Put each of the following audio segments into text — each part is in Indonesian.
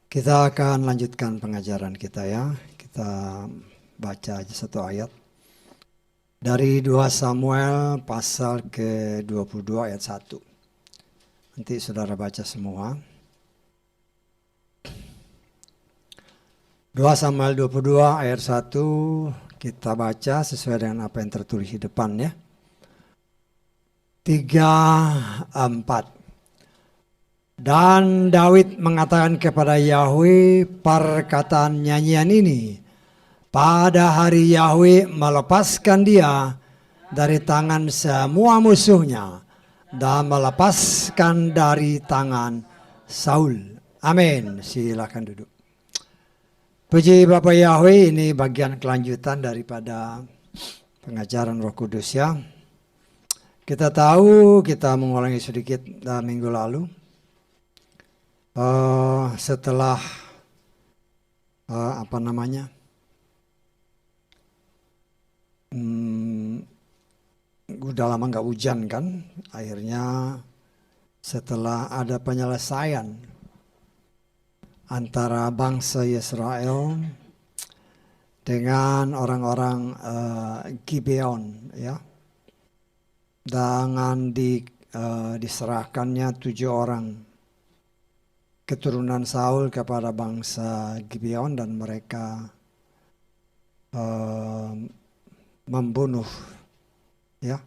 Kita akan lanjutkan pengajaran kita ya. Kita baca aja satu ayat. Dari 2 Samuel pasal ke-22 ayat 1. Nanti saudara baca semua. 2 Samuel 22 ayat 1 kita baca sesuai dengan apa yang tertulis di depan ya. 3, 4. Dan Daud mengatakan kepada Yahweh perkataan nyanyian ini. Pada hari Yahweh melepaskan dia dari tangan semua musuhnya dan melepaskan dari tangan Saul. Amin. Silakan duduk. Puji Bapa Yahweh, ini bagian kelanjutan daripada pengajaran Roh Kudus ya. Kita tahu, kita mengulangi sedikit minggu lalu. Setelah udah lama nggak hujan kan, akhirnya setelah ada penyelesaian antara bangsa Israel dengan orang-orang Gibeon ya, dengan diserahkannya 7 orang keturunan Saul kepada bangsa Gibeon dan mereka membunuh ya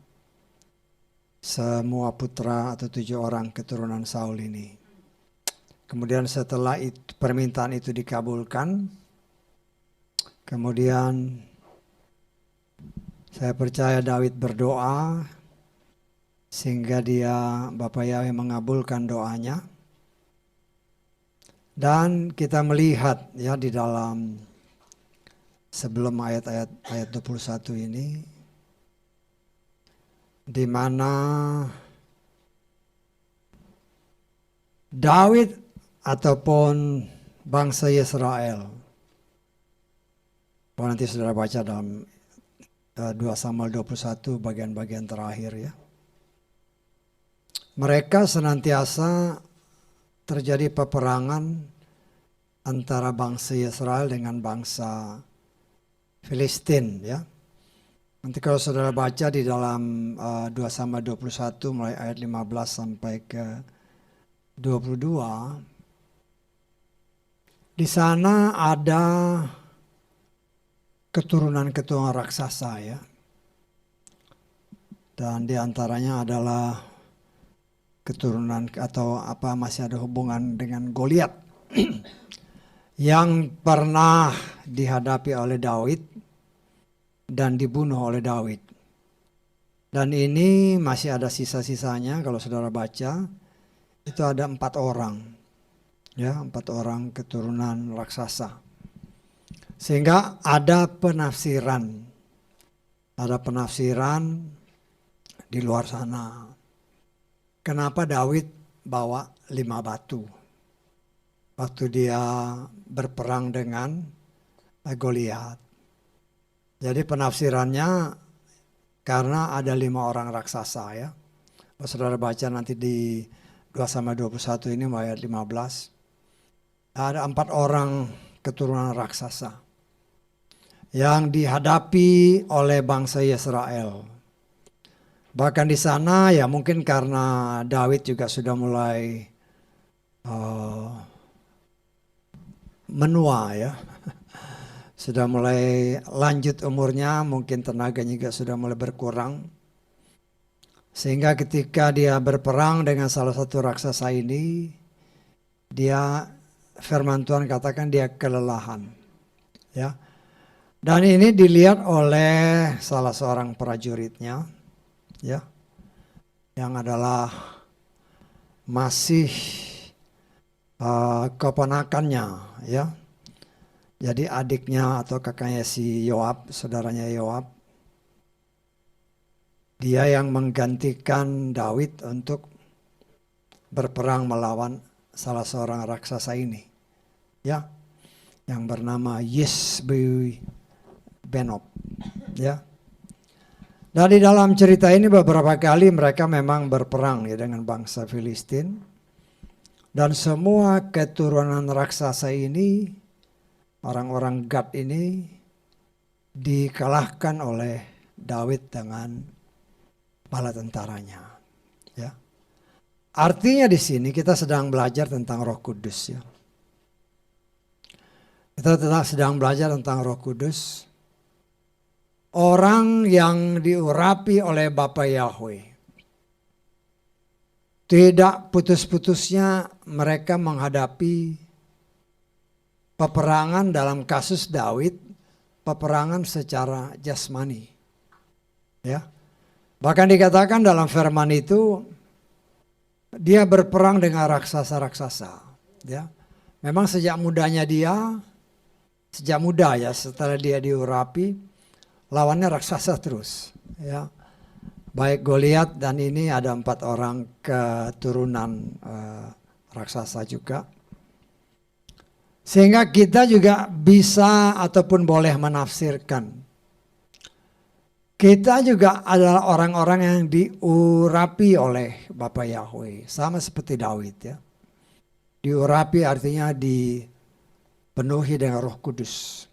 semua putra atau 7 orang keturunan Saul ini. Kemudian setelah permintaan itu dikabulkan, kemudian saya percaya Daud berdoa sehingga Bapa Yahweh mengabulkan doanya. Dan kita melihat ya di dalam sebelum ayat 21 ini, di mana Daud ataupun bangsa Israel, nanti saudara baca dalam 2 Samuel 21 bagian-bagian terakhir ya, mereka senantiasa terjadi peperangan antara bangsa Israel dengan bangsa Filistin ya. Nanti kalau saudara baca di dalam 2 Samuel 21 mulai ayat 15 sampai ke 22, di sana ada keturunan-keturunan raksasa ya. Dan diantaranya adalah keturunan atau masih ada hubungan dengan Goliat yang pernah dihadapi oleh Daud dan dibunuh oleh Daud. Dan ini masih ada sisa-sisanya kalau saudara baca, itu ada 4 orang ya, 4 orang keturunan raksasa. Sehingga ada penafsiran di luar sana. Kenapa Daud bawa 5 batu waktu dia berperang dengan Goliat? Jadi penafsirannya karena ada 5 orang raksasa ya. Kalau saudara baca nanti di 2 Samuel 21 ini ayat 15. Ada 4 orang keturunan raksasa yang dihadapi oleh bangsa Israel. Bahkan di sana ya mungkin karena Daud juga sudah mulai menua ya. Sudah mulai lanjut umurnya, mungkin tenaganya juga sudah mulai berkurang. Sehingga ketika dia berperang dengan salah satu raksasa ini, firman Tuhan katakan dia kelelahan. Ya. Dan ini dilihat oleh salah seorang prajuritnya. Ya, yang adalah masih keponakannya ya. Jadi adiknya atau kakaknya si Yoab, saudaranya Yoab, dia yang menggantikan Daud untuk berperang melawan salah seorang raksasa ini ya, yang bernama Yisbi Benob ya. Dan di dalam cerita ini beberapa kali mereka memang berperang ya dengan bangsa Filistin. Dan semua keturunan raksasa ini, orang-orang Gad ini dikalahkan oleh Daud dengan bala tentaranya. Ya. Artinya di sini kita sedang belajar tentang Roh Kudus ya. Kita sedang belajar tentang Roh Kudus. Orang yang diurapi oleh Bapa Yahweh. Tidak putus-putusnya mereka menghadapi peperangan dalam kasus Daud, peperangan secara jasmani. Ya. Bahkan dikatakan dalam firman itu dia berperang dengan raksasa-raksasa. Ya. Memang sejak mudanya dia, sejak muda ya setelah dia diurapi, lawannya raksasa terus. Ya. Baik Goliat dan ini ada 4 orang keturunan raksasa juga. Sehingga kita juga bisa ataupun boleh menafsirkan. Kita juga adalah orang-orang yang diurapi oleh Bapa Yahweh. Sama seperti Daud ya. Diurapi artinya dipenuhi dengan Roh Kudus.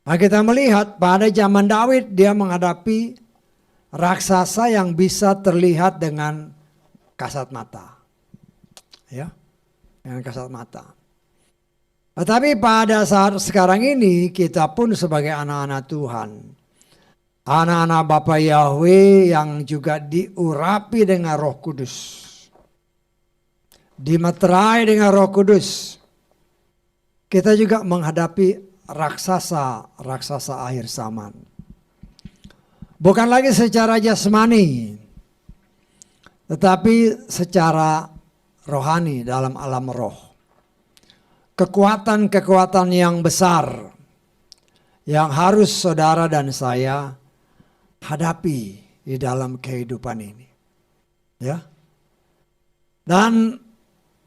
Nah kita melihat pada zaman Daud dia menghadapi raksasa yang bisa terlihat dengan kasat mata. Ya, dengan kasat mata. Tetapi pada saat sekarang ini kita pun sebagai anak-anak Tuhan, anak-anak Bapa Yahweh yang juga diurapi dengan Roh Kudus, dimeterai dengan Roh Kudus, kita juga menghadapi raksasa akhir zaman. Bukan lagi secara jasmani, tetapi secara rohani dalam alam roh. Kekuatan-kekuatan yang besar yang harus saudara dan saya hadapi di dalam kehidupan ini. Ya. Dan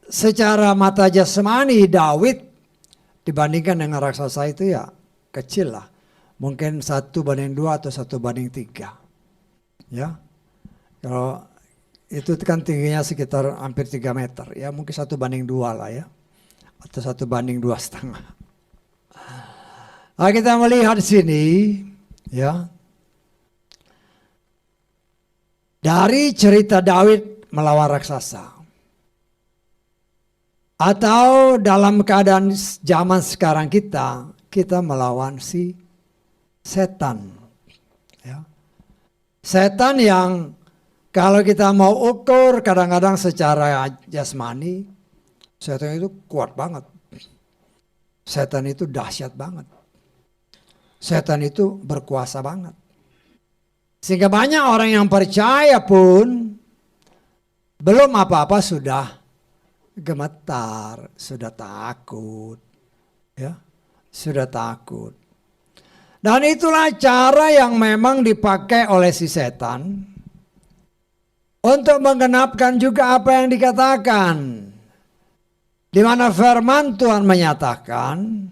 secara mata jasmani Daud dibandingkan dengan raksasa itu ya kecil lah. Mungkin 1:2 atau 1:3. Ya. Kalau itu kan tingginya sekitar hampir 3 meter. Ya mungkin 1:2 lah ya. Atau 1:2,5. Nah, kita melihat di sini ya. Dari cerita Daud melawan raksasa. Atau dalam keadaan zaman sekarang kita melawan si setan. Ya. Setan yang kalau kita mau ukur kadang-kadang secara jasmani, setan itu kuat banget. Setan itu dahsyat banget. Setan itu berkuasa banget. Sehingga banyak orang yang percaya pun belum apa-apa sudah gemetar, sudah takut. Ya, sudah takut. Dan itulah cara yang memang dipakai oleh si setan untuk menggenapkan juga apa yang dikatakan. Di mana firman Tuhan menyatakan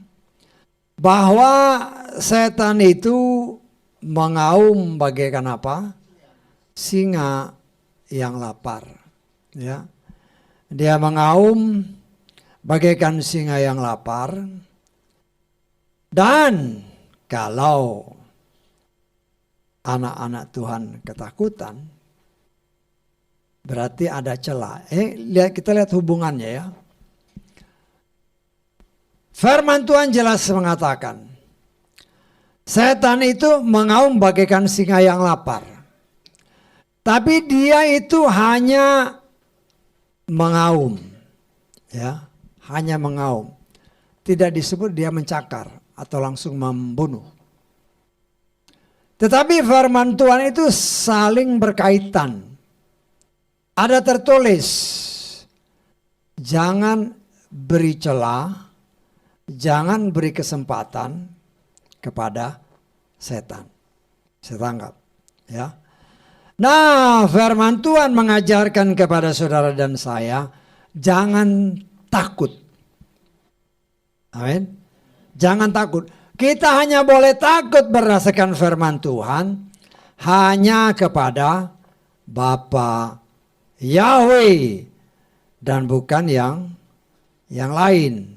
bahwa setan itu mengaum bagaikan apa? Singa yang lapar. Ya. Dia mengaum bagaikan singa yang lapar. Dan kalau anak-anak Tuhan ketakutan, berarti ada celah. Kita lihat hubungannya ya. Firman Tuhan jelas mengatakan, setan itu mengaum bagaikan singa yang lapar. Tapi dia itu hanya mengaum. Ya, hanya mengaum. Tidak disebut dia mencakar atau langsung membunuh. Tetapi firman Tuhan itu saling berkaitan. Ada tertulis, jangan beri celah, jangan beri kesempatan kepada setan. Saya tangkap. Ya. Nah, firman Tuhan mengajarkan kepada saudara dan saya, jangan takut. Amin. Jangan takut. Kita hanya boleh takut berdasarkan firman Tuhan hanya kepada Bapa Yahweh dan bukan yang lain,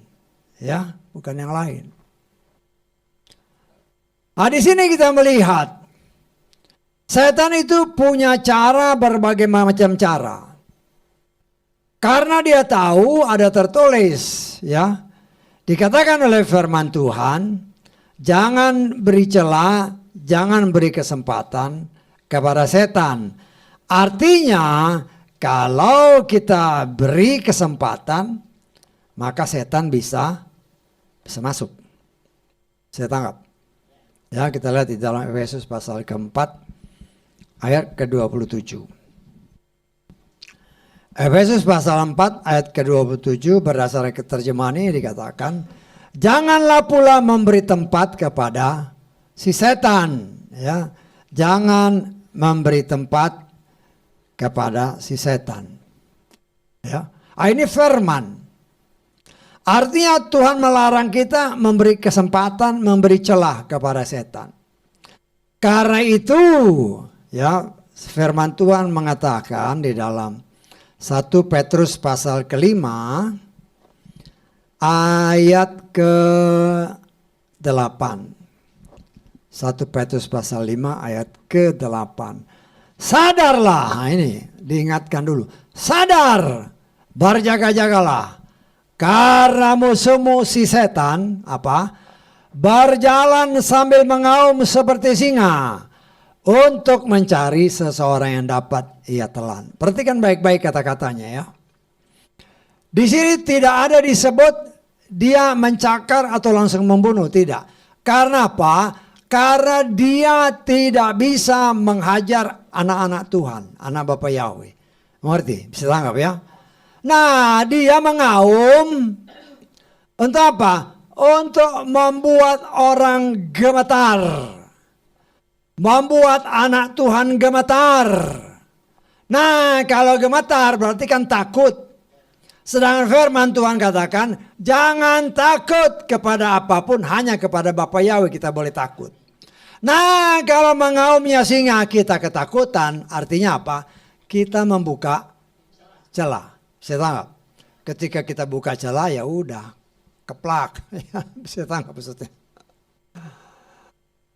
ya, bukan yang lain. Nah, di sini kita melihat setan itu punya cara, berbagai macam cara. Karena dia tahu ada tertulis, ya, dikatakan oleh firman Tuhan, jangan beri celah, jangan beri kesempatan kepada setan. Artinya kalau kita beri kesempatan, maka setan bisa masuk. Saya tangkap. Ya, kita lihat di dalam Efesus pasal keempat ayat ke-27. Efesus pasal 4 ayat ke-27 berdasarkan terjemahan ini dikatakan, janganlah pula memberi tempat kepada si setan, ya. Jangan memberi tempat kepada si setan. Ya. Ini firman. Artinya Tuhan melarang kita memberi kesempatan, memberi celah kepada setan. Karena itu, ya, firman Tuhan mengatakan di dalam 1 Petrus pasal ke-5 ayat ke-8. 1 Petrus pasal 5 ayat ke-8. Sadarlah, ini diingatkan dulu. Sadar, berjaga-jagalah. Karena musuhmu si setan berjalan sambil mengaum seperti singa untuk mencari seseorang yang dapat ia telan. Perhatikan baik-baik kata-katanya, ya. Di sini tidak ada disebut dia mencakar atau langsung membunuh, tidak. Karena apa? Karena dia tidak bisa menghajar anak-anak Tuhan, anak Bapa Yahweh. Mengerti? Bisa tangkap, ya? Nah, dia mengaum untuk apa? Untuk membuat orang gemetar. Membuat anak Tuhan gemetar. Nah, kalau gemetar berarti kan takut. Sedangkan firman Tuhan katakan, jangan takut kepada apapun, hanya kepada Bapa Yahweh kita boleh takut. Nah, kalau mengaumnya singa kita ketakutan, artinya apa? Kita membuka celah. Saya tangkap. Ketika kita buka celah, ya udah keplak. Saya tangkap maksudnya.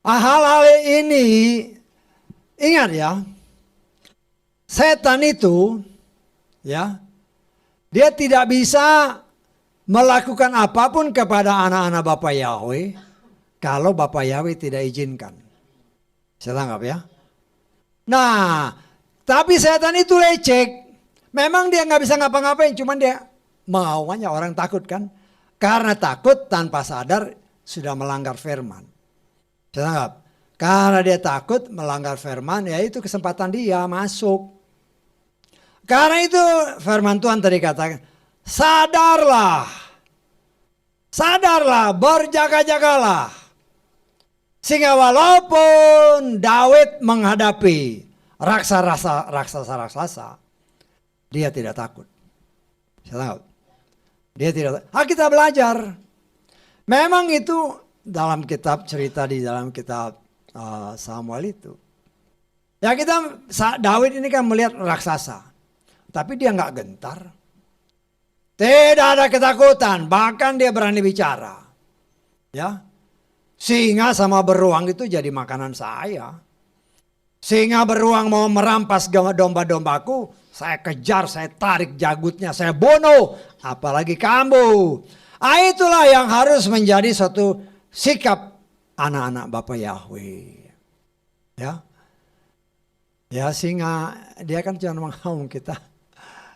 Hal-hal ini, ingat ya, setan itu, ya, dia tidak bisa melakukan apapun kepada anak-anak Bapa Yahweh kalau Bapa Yahweh tidak izinkan. Saya tangkap, ya. Nah, tapi setan itu lecek. Memang dia nggak bisa ngapa-ngapain, cuman dia maunya orang takut kan. Karena takut tanpa sadar sudah melanggar firman. Saya tangkap. Karena dia takut melanggar firman, ya itu kesempatan dia masuk. Karena itu firman Tuhan tadi katakan, sadarlah. Sadarlah, berjaga-jagalah. Sehingga walaupun Daud menghadapi raksasa-raksasa, dia tidak takut. Saya tahu. Dia tidak takut. Kita belajar. Memang itu dalam kitab cerita di dalam kitab Samuel itu. Ya Daud ini kan melihat raksasa. Tapi dia nggak gentar. Tidak ada ketakutan. Bahkan dia berani bicara. Ya. Singa sama beruang itu jadi makanan saya. Singa beruang mau merampas domba-dombaku, saya kejar, saya tarik jagutnya, saya bunuh. Apalagi kamu. Itulah yang harus menjadi suatu sikap anak-anak Bapa Yahweh. Ya. Ya, singa dia kan cuma mengaum kita.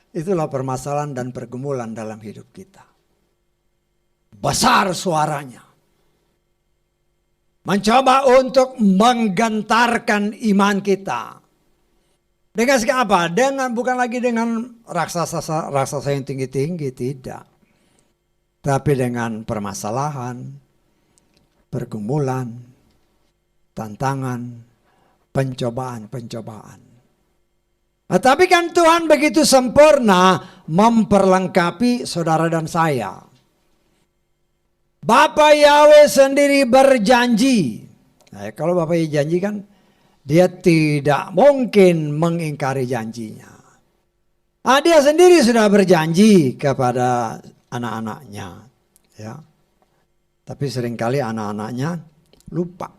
Itulah permasalahan dan pergumulan dalam hidup kita. Besar suaranya. Mencoba untuk menggentarkan iman kita. Dengan apa? Bukan lagi dengan raksasa yang tinggi-tinggi, tidak. Tapi dengan permasalahan, pergumulan, tantangan, pencobaan. Nah, tapi kan Tuhan begitu sempurna memperlengkapi saudara dan saya. Bapa Yahweh sendiri berjanji. Nah, kalau Bapa Yahweh janji kan, Dia tidak mungkin mengingkari janjinya. Dia sendiri sudah berjanji kepada anak-anaknya. Ya. Tapi seringkali anak-anaknya lupa.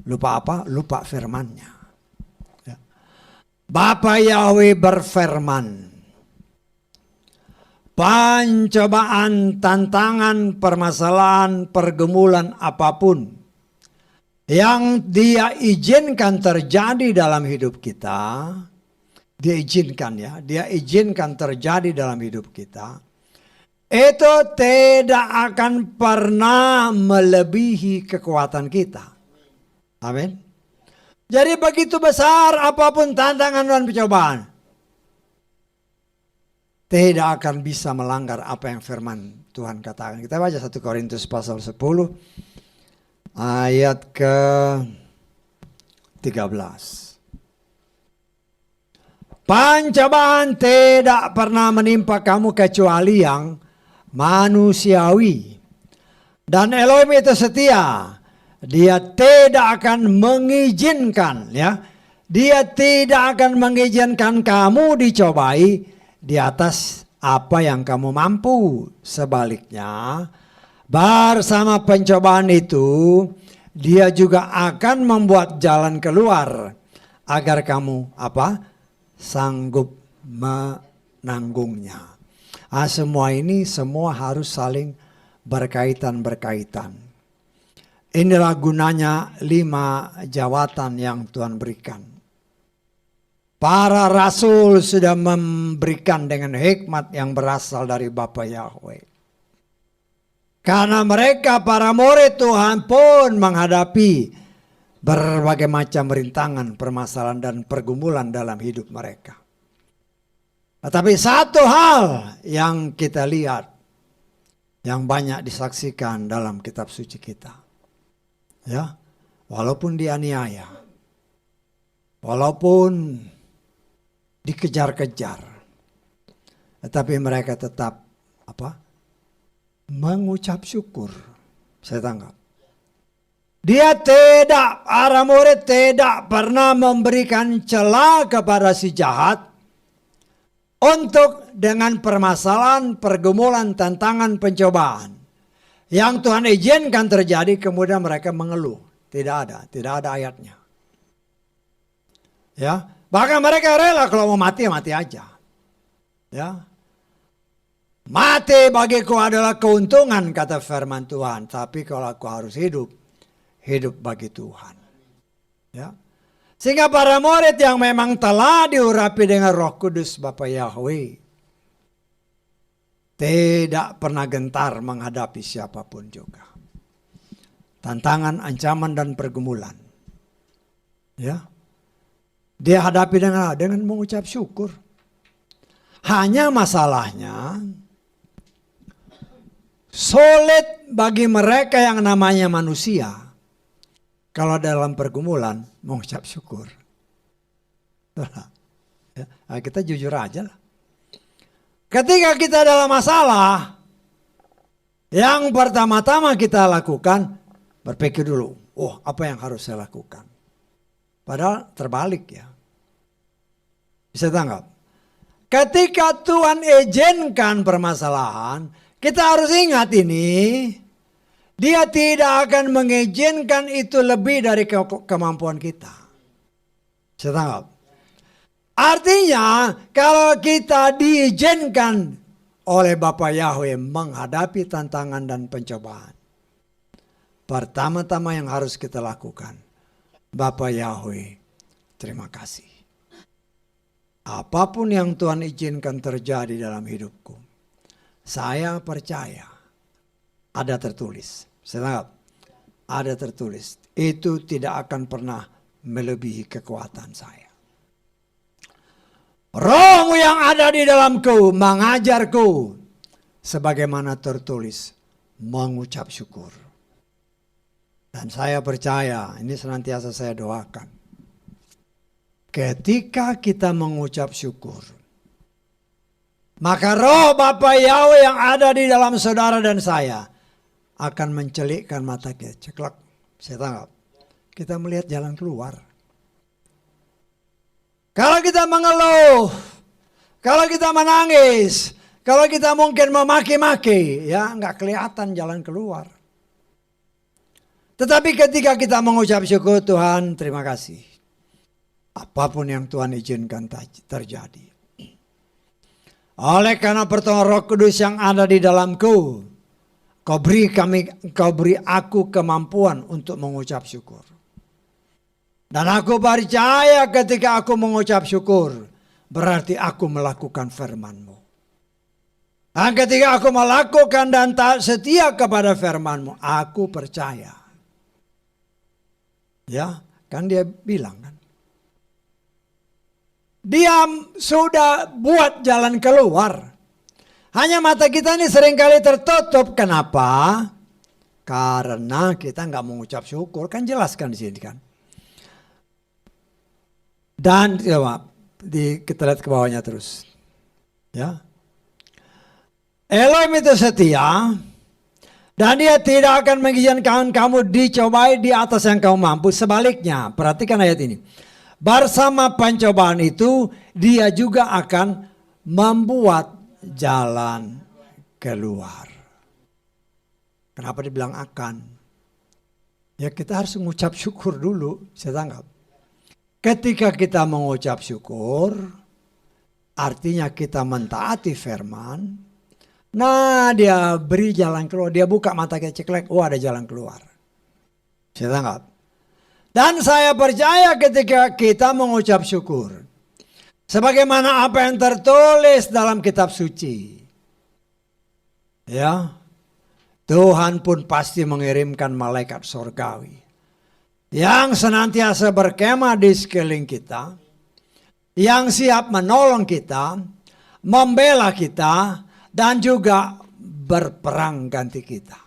Lupa apa? Lupa firman-Nya. Ya. Bapa Yahweh berfirman, pencobaan, tantangan, permasalahan, pergumulan apapun yang Dia izinkan terjadi dalam hidup kita, Dia izinkan ya, Dia izinkan terjadi dalam hidup kita, itu tidak akan pernah melebihi kekuatan kita. Amin. Jadi begitu besar apapun tantangan dan pencobaan, tidak akan bisa melanggar apa yang firman Tuhan katakan. Kita baca 1 Korintus pasal 10 ayat ke-13. Pencobaan tidak pernah menimpa kamu kecuali yang manusiawi. Dan Elohim itu setia. Dia tidak akan mengizinkan, ya. Dia tidak akan mengizinkan kamu dicobai di atas apa yang kamu mampu. Sebaliknya, bersama pencobaan itu, Dia juga akan membuat jalan keluar agar kamu sanggup menanggungnya. Semua ini harus saling berkaitan. Inilah gunanya 5 jawatan yang Tuhan berikan. Para rasul sudah memberikan dengan hikmat yang berasal dari Bapa Yahweh. Karena mereka para murid Tuhan pun menghadapi berbagai macam rintangan, permasalahan dan pergumulan dalam hidup mereka. Tetapi satu hal yang kita lihat, yang banyak disaksikan dalam kitab suci kita. Ya, walaupun dianiaya, walaupun dikejar-kejar, tetapi mereka tetap mengucap syukur. Saya tanggap. Para murid tidak pernah memberikan celah kepada si jahat untuk dengan permasalahan, pergumulan, tantangan, pencobaan yang Tuhan izinkan terjadi, kemudian mereka mengeluh. Tidak ada ayatnya. Ya, bahkan mereka rela kalau mau mati, mati aja. Ya. Mati bagiku adalah keuntungan, kata firman Tuhan. Tapi kalau aku harus hidup bagi Tuhan. Ya. Sehingga para murid yang memang telah diurapi dengan Roh Kudus Bapa Yahweh tidak pernah gentar menghadapi siapapun juga. Tantangan, ancaman, dan pergumulan. Ya. Dia hadapi dengan mengucap syukur. Hanya masalahnya, sulit bagi mereka yang namanya manusia kalau dalam pergumulan mengucap syukur. Ya, kita jujur aja lah. Ketika kita dalam masalah, yang pertama-tama kita lakukan, berpikir dulu, apa yang harus saya lakukan? Padahal terbalik ya. Bisa tanggap? Ketika Tuhan izinkan permasalahan, kita harus ingat ini, Dia tidak akan mengizinkan itu lebih dari kemampuan kita. Bisa tanggap? Artinya, kalau kita diizinkan oleh Bapa Yahweh menghadapi tantangan dan pencobaan, pertama-tama yang harus kita lakukan, Bapa Yahweh, terima kasih. Apapun yang Tuhan izinkan terjadi dalam hidupku, saya percaya ada tertulis. Saya ada tertulis. Itu tidak akan pernah melebihi kekuatan saya. Rohmu yang ada di dalamku mengajarku sebagaimana tertulis mengucap syukur. Dan saya percaya, ini senantiasa saya doakan. Ketika kita mengucap syukur, maka roh Bapa Yahweh yang ada di dalam saudara dan saya akan mencelikkan mata kita. Ceklak, saya tangkap. kita melihat jalan keluar. Kalau kita mengeluh, kalau kita menangis, kalau kita mungkin memaki-maki, ya nggak kelihatan jalan keluar. Tetapi ketika kita mengucap syukur, Tuhan terima kasih. Apapun yang Tuhan izinkan terjadi. Oleh karena pertolongan Roh Kudus yang ada di dalamku, Kau beri aku kemampuan untuk mengucap syukur. Dan aku percaya ketika aku mengucap syukur, berarti aku melakukan firman-Mu. Dan ketika aku melakukan dan taat setia kepada firman-Mu, aku percaya. Ya, kan dia bilang kan. Dia sudah buat jalan keluar. Hanya mata kita ini seringkali tertutup. Kenapa? Karena kita nggak mengucap syukur. Kan jelaskan di sini kan. Dan kita lihat ke bawahnya terus. Ya. Elohim itu setia. Dan dia tidak akan mengizinkan kamu dicobai di atas yang kamu mampu. Sebaliknya, perhatikan ayat ini. Bersama pencobaan itu, dia juga akan membuat jalan keluar. Kenapa dibilang akan? Ya kita harus mengucap syukur dulu, saya tanggap. Ketika kita mengucap syukur, artinya kita mentaati firman. Nah dia beri jalan keluar, dia buka mata kita ceklek, oh ada jalan keluar. Saya tanggap. Dan saya percaya ketika kita mengucap syukur, sebagaimana apa yang tertulis dalam kitab suci, ya, Tuhan pun pasti mengirimkan malaikat surgawi yang senantiasa berkemah di sekeliling kita, yang siap menolong kita, membela kita, dan juga berperang ganti kita.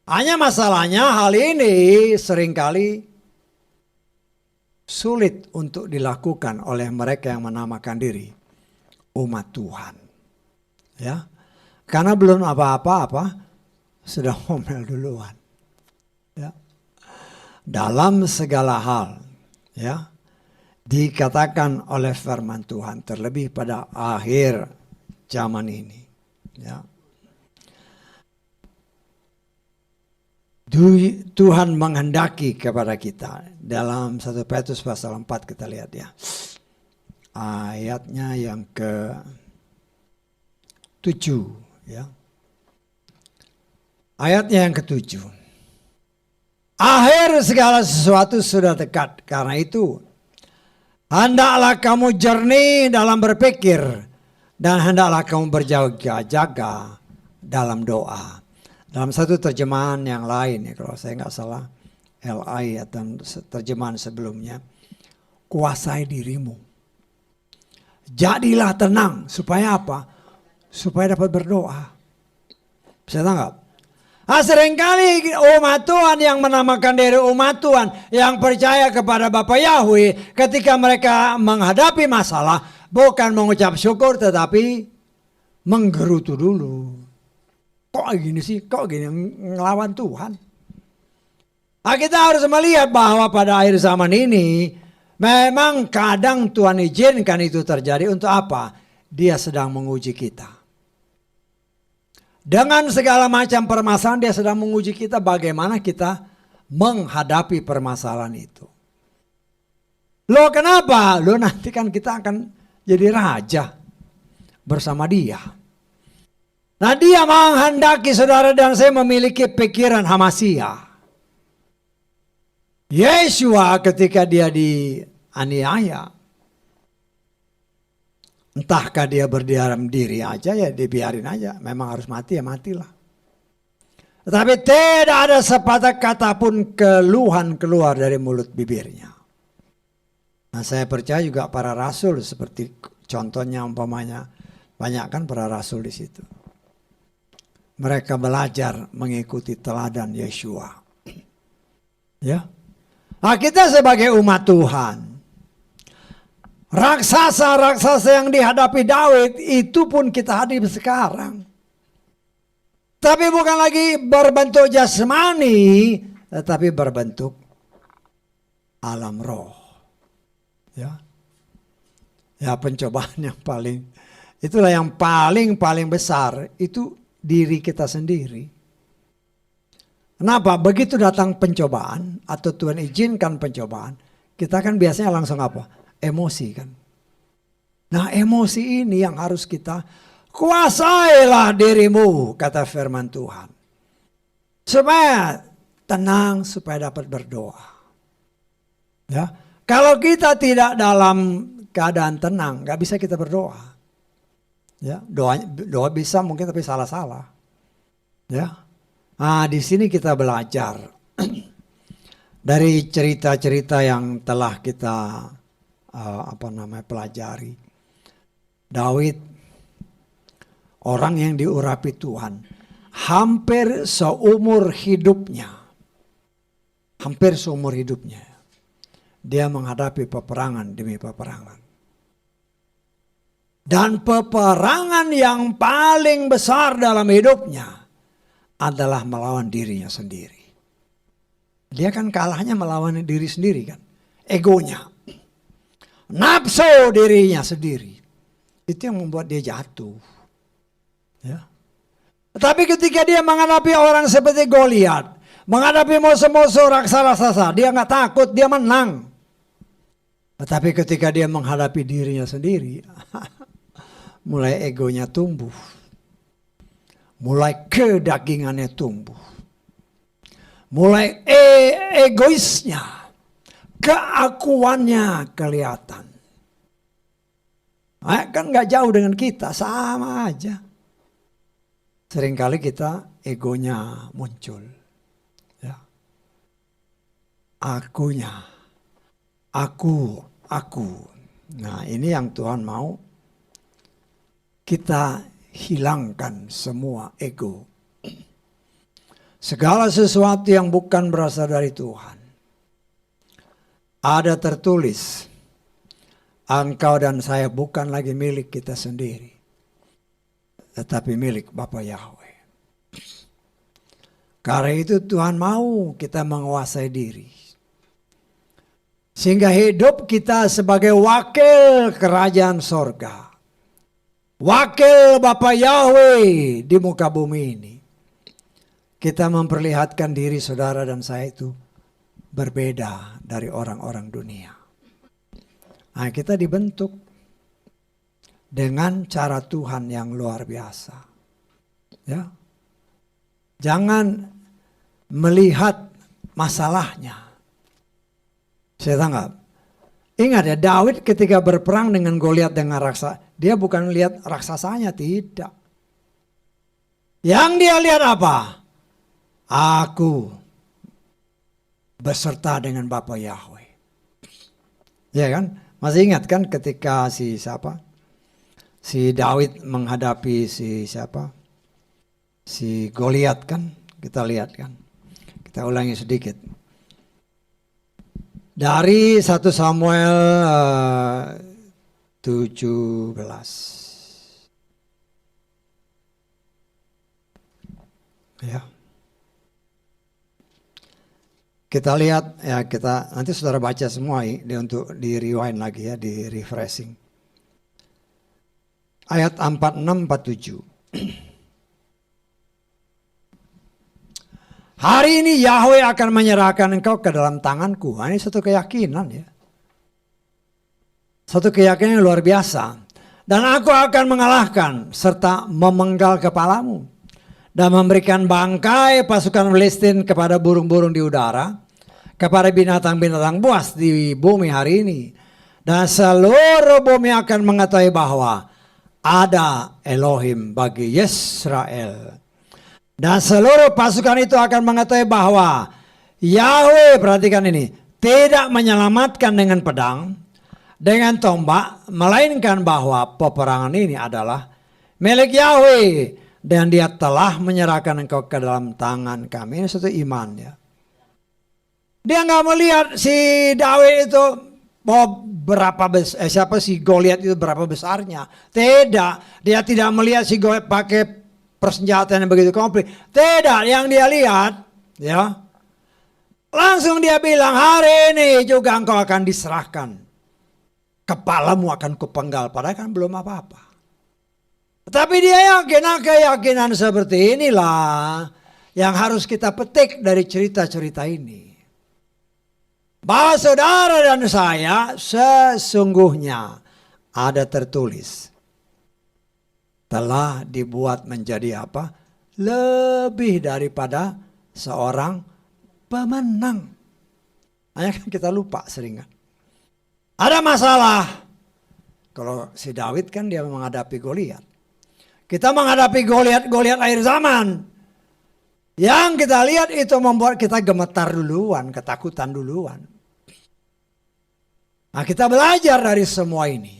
Hanya masalahnya hal ini seringkali sulit untuk dilakukan oleh mereka yang menamakan diri umat Tuhan. Ya. Karena belum apa-apa sudah ngomel duluan. Ya. Dalam segala hal, ya, dikatakan oleh firman Tuhan, terlebih pada akhir zaman ini. Ya. Tuhan menghendaki kepada kita. Dalam 1 Petrus pasal 4 kita lihat ya. Ayatnya yang ke-7 ya. Ayatnya yang ke-7. Akhir segala sesuatu sudah dekat. Karena itu hendaklah kamu jernih dalam berpikir dan hendaklah kamu berjaga-jaga dalam doa. Dalam satu terjemahan yang lain, ya, kalau saya nggak salah, LI atau terjemahan sebelumnya, kuasai dirimu. Jadilah tenang, supaya apa? Supaya dapat berdoa. Bisa tanggap? Seringkali umat Tuhan yang menamakan diri umat Tuhan, yang percaya kepada Bapa Yahweh, ketika mereka menghadapi masalah, bukan mengucap syukur, tetapi menggerutu dulu. Kok gini sih? Kok gini ngelawan Tuhan? Kita harus melihat bahwa pada akhir zaman ini memang kadang Tuhan izinkan itu terjadi untuk apa? Dia sedang menguji kita. Dengan segala macam permasalahan dia sedang menguji kita bagaimana kita menghadapi permasalahan itu. Loh kenapa? Loh nanti kan kita akan jadi raja bersama dia. Nah dia menghendaki saudara dan saya memiliki pikiran Hamasya. Yesua ketika dia dianiaya, entahkah dia berdiam diri aja ya dibiarin aja. Memang harus mati ya matilah. Tetapi tidak ada sepatah kata pun keluhan keluar dari mulut bibirnya. Nah saya percaya juga para rasul seperti contohnya umpamanya banyak kan para rasul di situ. Mereka belajar mengikuti teladan Yesua. Ya. Nah, kita sebagai umat Tuhan, raksasa-raksasa yang dihadapi Daud itu pun kita hadapi sekarang. Tapi bukan lagi berbentuk jasmani, tetapi berbentuk alam roh. Ya. Ya, pencobaan yang paling, itulah yang paling besar, itu diri kita sendiri. Kenapa? Begitu datang pencobaan atau Tuhan izinkan pencobaan, kita kan biasanya langsung apa? Emosi kan. Nah, emosi ini yang harus kita kuasailah dirimu, kata firman Tuhan. Supaya tenang, supaya dapat berdoa. Ya, kalau kita tidak dalam keadaan tenang, nggak bisa kita berdoa. Ya, doa bisa mungkin tapi salah-salah. Ya, nah di sini kita belajar dari cerita-cerita yang telah kita pelajari. Daud, orang yang diurapi Tuhan, hampir seumur hidupnya, dia menghadapi peperangan demi peperangan. Dan peperangan yang paling besar dalam hidupnya adalah melawan dirinya sendiri. Dia kan kalahnya melawan diri sendiri kan. Egonya. Nafsu dirinya sendiri. Itu yang membuat dia jatuh. Ya. Tetapi ketika dia menghadapi orang seperti Goliat, menghadapi musuh-musuh raksasa, dia nggak takut, dia menang. Tetapi ketika dia menghadapi dirinya sendiri, mulai egonya tumbuh. Mulai kedagingannya tumbuh. Mulai egoisnya, keakuannya kelihatan. Kan gak jauh dengan kita, sama aja. Seringkali kita egonya muncul. Ya. Akunya, aku. Nah, ini yang Tuhan mau kita hilangkan semua ego. Segala sesuatu yang bukan berasal dari Tuhan. Ada tertulis, engkau dan saya bukan lagi milik kita sendiri, tetapi milik Bapa Yahweh. Karena itu Tuhan mau kita menguasai diri. Sehingga hidup kita sebagai wakil kerajaan sorga. Wakil Bapa Yahweh di muka bumi ini. Kita memperlihatkan diri saudara dan saya itu berbeda dari orang-orang dunia. Nah, kita dibentuk dengan cara Tuhan yang luar biasa. Ya. Jangan melihat masalahnya. Saya tanggap. Ingat ya, Daud ketika berperang dengan Goliat dengan raksasa, dia bukan lihat raksasanya, tidak. Yang dia lihat apa? Aku beserta dengan Bapa Yahweh. Ya kan? Masih ingat kan ketika si Daud menghadapi si Goliat kan? Kita lihat kan. Kita ulangi sedikit. Dari 1 Samuel 17. Ya. Kita lihat ya, kita nanti saudara baca semua untuk di rewind lagi ya, di refreshing. Ayat 46-47. Hari ini Yahweh akan menyerahkan engkau ke dalam tanganku. Ini satu keyakinan ya. Satu keyakinan yang luar biasa. Dan aku akan mengalahkan serta memenggal kepalamu. Dan memberikan bangkai pasukan Filistin kepada burung-burung di udara. Kepada binatang-binatang buas di bumi hari ini. Dan seluruh bumi akan mengetahui bahwa ada Elohim bagi Yisrael. Dan seluruh pasukan itu akan mengetahui bahwa Yahweh, perhatikan ini, tidak menyelamatkan dengan pedang, dengan tombak, melainkan bahwa peperangan ini adalah milik Yahweh. Dan dia telah menyerahkan engkau ke dalam tangan kami. Ini satu iman ya. Dia nggak melihat si Daud itu mau berapa besar, si Goliat itu berapa besarnya. Tidak, dia tidak melihat si Goliat pakai persenjataan yang begitu komplit. Tidak, yang dia lihat ya, Langsung dia bilang, hari ini juga engkau akan diserahkan. Kepalamu akan kupenggal, padahal kan belum apa-apa. Tapi dia yakin, keyakinan seperti inilah yang harus kita petik dari cerita-cerita ini. Bahwa saudara dan saya sesungguhnya ada tertulis. Telah dibuat menjadi apa? Lebih daripada seorang pemenang. Hanya kan kita lupa sering kan. Ada masalah. Kalau si Daud kan dia menghadapi Goliat. Kita menghadapi Goliat akhir zaman. Yang kita lihat itu membuat kita gemetar duluan, ketakutan duluan. Nah, kita belajar dari semua ini.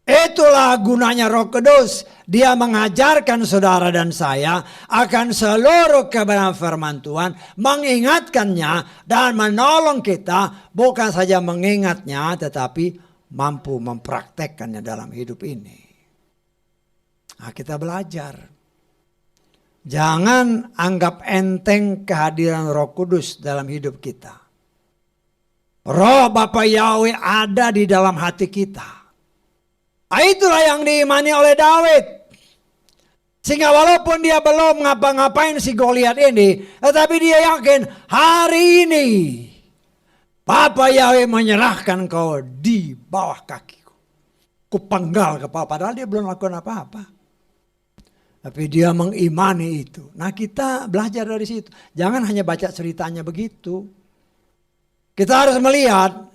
Itulah gunanya Roh Kudus. Dia mengajarkan saudara dan saya akan seluruh kebenaran firman Tuhan, mengingatkannya dan menolong kita, bukan saja mengingatnya tetapi mampu mempraktekkannya dalam hidup ini. Nah, kita belajar. Jangan anggap enteng kehadiran Roh Kudus dalam hidup kita. Roh Bapa Yahweh ada di dalam hati kita. Itulah yang diimani oleh Daud. Sehingga walaupun dia belum ngapa-ngapain si Goliat ini, tetapi dia yakin hari ini Bapa Yahweh menyerahkan kau di bawah kakiku. Kupenggal kepala, padahal dia belum lakukan apa-apa. Tapi dia mengimani itu. Nah, kita belajar dari situ. Jangan hanya baca ceritanya begitu. Kita harus melihat,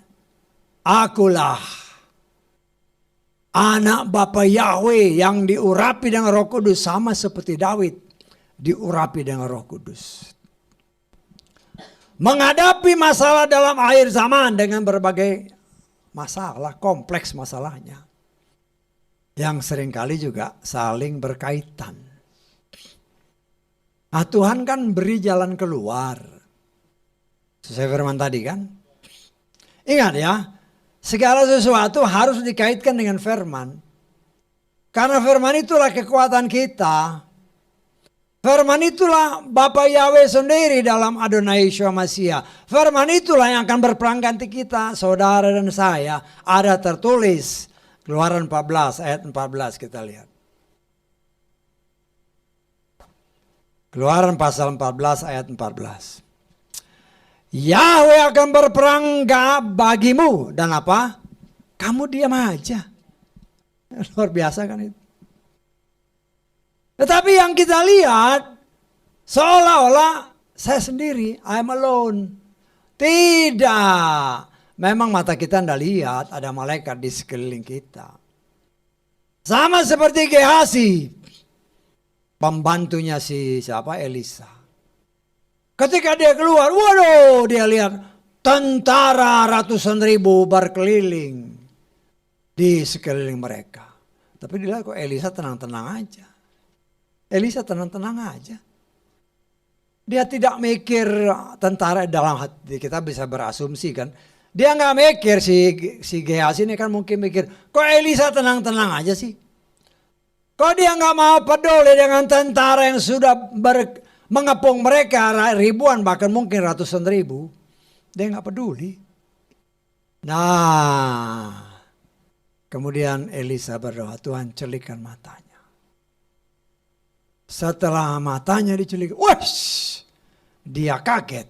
akulah anak Bapa Yahweh yang diurapi dengan Roh Kudus, sama seperti Daud diurapi dengan Roh Kudus. Menghadapi masalah dalam akhir zaman dengan berbagai masalah, kompleks masalahnya. Yang seringkali juga saling berkaitan. Nah, Tuhan kan beri jalan keluar. Sesuai firman tadi kan. Ingat ya. Segala sesuatu harus dikaitkan dengan firman. Karena firman itulah kekuatan kita. Firman itulah Bapa Yahweh sendiri dalam Adonai Yeshua Mashiach. Firman itulah yang akan berperang ganti kita, saudara dan saya. Ada tertulis. Keluaran 14 ayat 14 kita lihat. Keluaran pasal 14 ayat 14. Yahweh akan berperang bagimu. Dan apa? Kamu diam aja. Luar biasa kan itu. Tetapi yang kita lihat, seolah-olah saya sendiri, I'm alone. Tidak. Memang mata kita tidak lihat, ada malaikat di sekeliling kita. Sama seperti Gehazi, pembantunya siapa? Elisa. Ketika dia keluar, waduh, dia lihat tentara ratusan ribu berkeliling di sekeliling mereka. Tapi dia lihat kok Elisa tenang-tenang aja. Elisa tenang-tenang aja. Dia tidak mikir tentara dalam hati, kita bisa berasumsi kan. Dia nggak mikir si Gehazi ini kan mungkin mikir, kok Elisa tenang-tenang aja sih? Kok dia nggak mau peduli dengan tentara yang sudah mengepung mereka ribuan bahkan mungkin ratusan ribu? Dia nggak peduli. Nah, kemudian Elisa berdoa, Tuhan celikkan matanya. Setelah matanya dicelik, wush, dia kaget.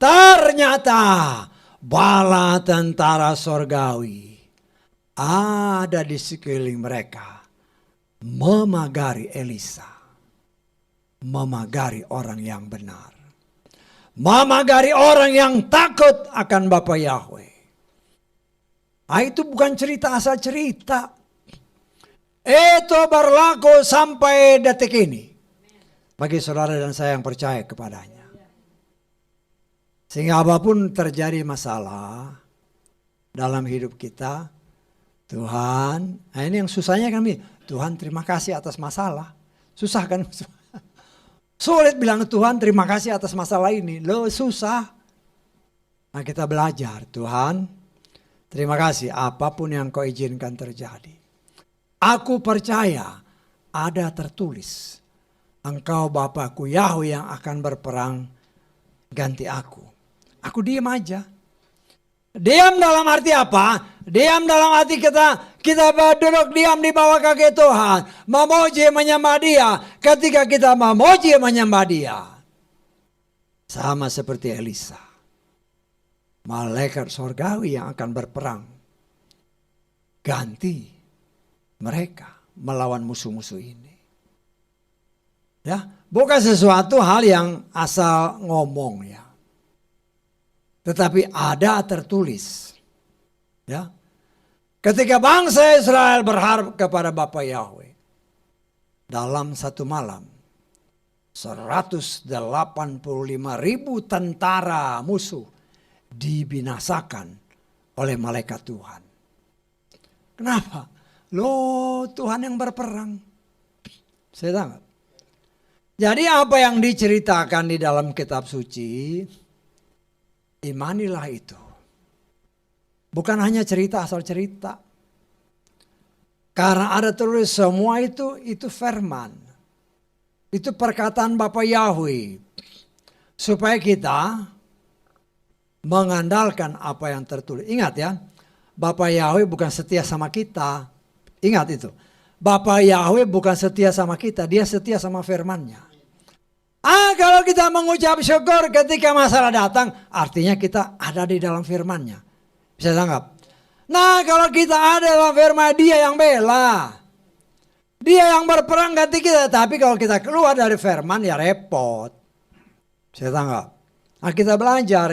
Ternyata bala tentara sorgawi ada di sekeliling mereka, memagari Elisa, memagari orang yang benar, memagari orang yang takut akan Bapa Yahweh. Nah, itu bukan cerita asal cerita. Itu berlaku sampai detik ini bagi saudara dan saya yang percaya kepadanya. Sehingga apapun terjadi masalah dalam hidup kita, Tuhan, nah ini yang susahnya kan, Tuhan terima kasih atas masalah. Susah kan? Sulit bilang Tuhan terima kasih atas masalah ini. Loh susah. Nah kita belajar, Tuhan terima kasih apapun yang kau izinkan terjadi. Aku percaya ada tertulis. Engkau Bapakku Yahweh yang akan berperang ganti aku. Aku diam aja. Diam dalam arti apa? Diam dalam arti kita duduk diam di bawah kaki Tuhan. Memuji menyembah Dia. Ketika kita memuji menyembah Dia. Sama seperti Elisa. Malaikat surgawi yang akan berperang. Ganti mereka melawan musuh-musuh ini. Ya, bukan sesuatu hal yang asal ngomong ya. Tetapi ada tertulis. Ya. Ketika bangsa Israel berharap kepada Bapa Yahweh. Dalam satu malam. 185.000 tentara musuh dibinasakan oleh malaikat Tuhan. Kenapa? Loh, Tuhan yang berperang. Saya tahu. Jadi apa yang diceritakan di dalam kitab suci, imanilah itu. Bukan hanya cerita asal cerita. Karena ada tulis semua itu firman. Itu perkataan Bapa Yahweh. Supaya kita mengandalkan apa yang tertulis. Ingat ya, Bapa Yahweh bukan setia sama kita. Ingat itu. Bapa Yahweh bukan setia sama kita, Dia setia sama firman-Nya. Kalau kita mengucap syukur ketika masalah datang, artinya kita ada di dalam firman-Nya. Bisa tangkap? Nah, kalau kita ada dalam firman, Dia yang bela. Dia yang berperang ganti kita. Tapi kalau kita keluar dari firman, ya repot. Bisa tangkap? Nah, kita belajar,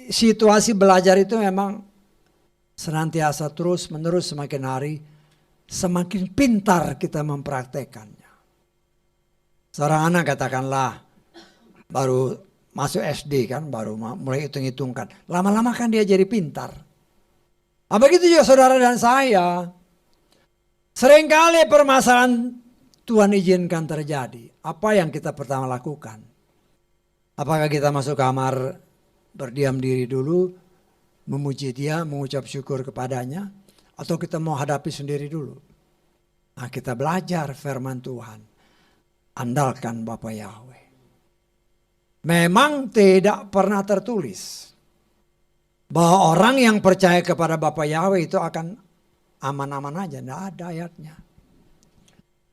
situasi belajar itu memang senantiasa terus menerus semakin hari, semakin pintar kita mempraktekannya. Seorang anak katakanlah baru masuk SD kan, baru mulai hitung-hitungkan. Lama-lama kan dia jadi pintar. Begitu juga saudara dan saya. Seringkali permasalahan Tuhan izinkan terjadi. Apa yang kita pertama lakukan? Apakah kita masuk kamar berdiam diri dulu, memuji Dia, mengucap syukur kepadanya, atau kita mau hadapi sendiri dulu? Nah, kita belajar firman Tuhan. Andalkan Bapa Yahweh. Memang tidak pernah tertulis bahwa orang yang percaya kepada Bapa Yahweh itu akan aman-aman aja. Tidak ada ayatnya.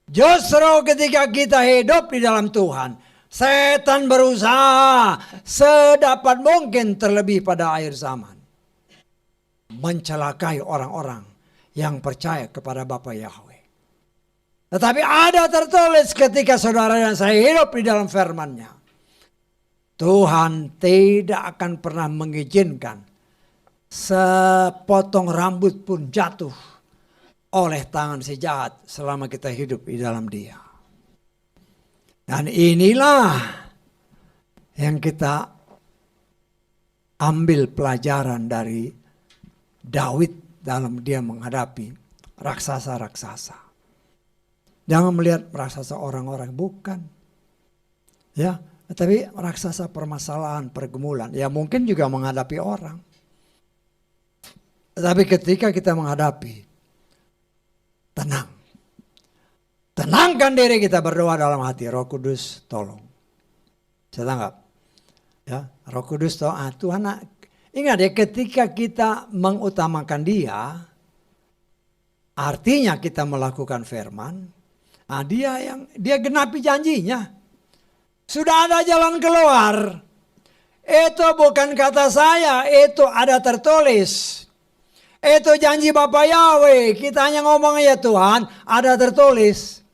Justru ketika kita hidup di dalam Tuhan, setan berusaha sedapat mungkin terlebih pada akhir zaman. Mencelakai orang-orang yang percaya kepada Bapa Yahweh. Tetapi ada tertulis ketika saudara dan saya hidup di dalam firman-Nya. Tuhan tidak akan pernah mengizinkan sepotong rambut pun jatuh oleh tangan si jahat selama kita hidup di dalam Dia. Dan inilah yang kita ambil pelajaran dari Daud dalam dia menghadapi raksasa-raksasa. Jangan melihat raksasa orang-orang, bukan. Ya, tapi raksasa permasalahan, pergumulan. Ya mungkin juga menghadapi orang. Tapi ketika kita menghadapi, tenang. Tenangkan diri kita, berdoa dalam hati. Roh Kudus tolong. Saya tanggap. Ya, Roh Kudus tolong. Tuhan, ingat ya, ketika kita mengutamakan Dia, artinya kita melakukan firman. Dia genapi janjinya. Sudah ada jalan keluar. Itu bukan kata saya, itu ada tertulis. Itu janji Bapa Yahweh. Kita hanya ngomong ya Tuhan, ada tertulis.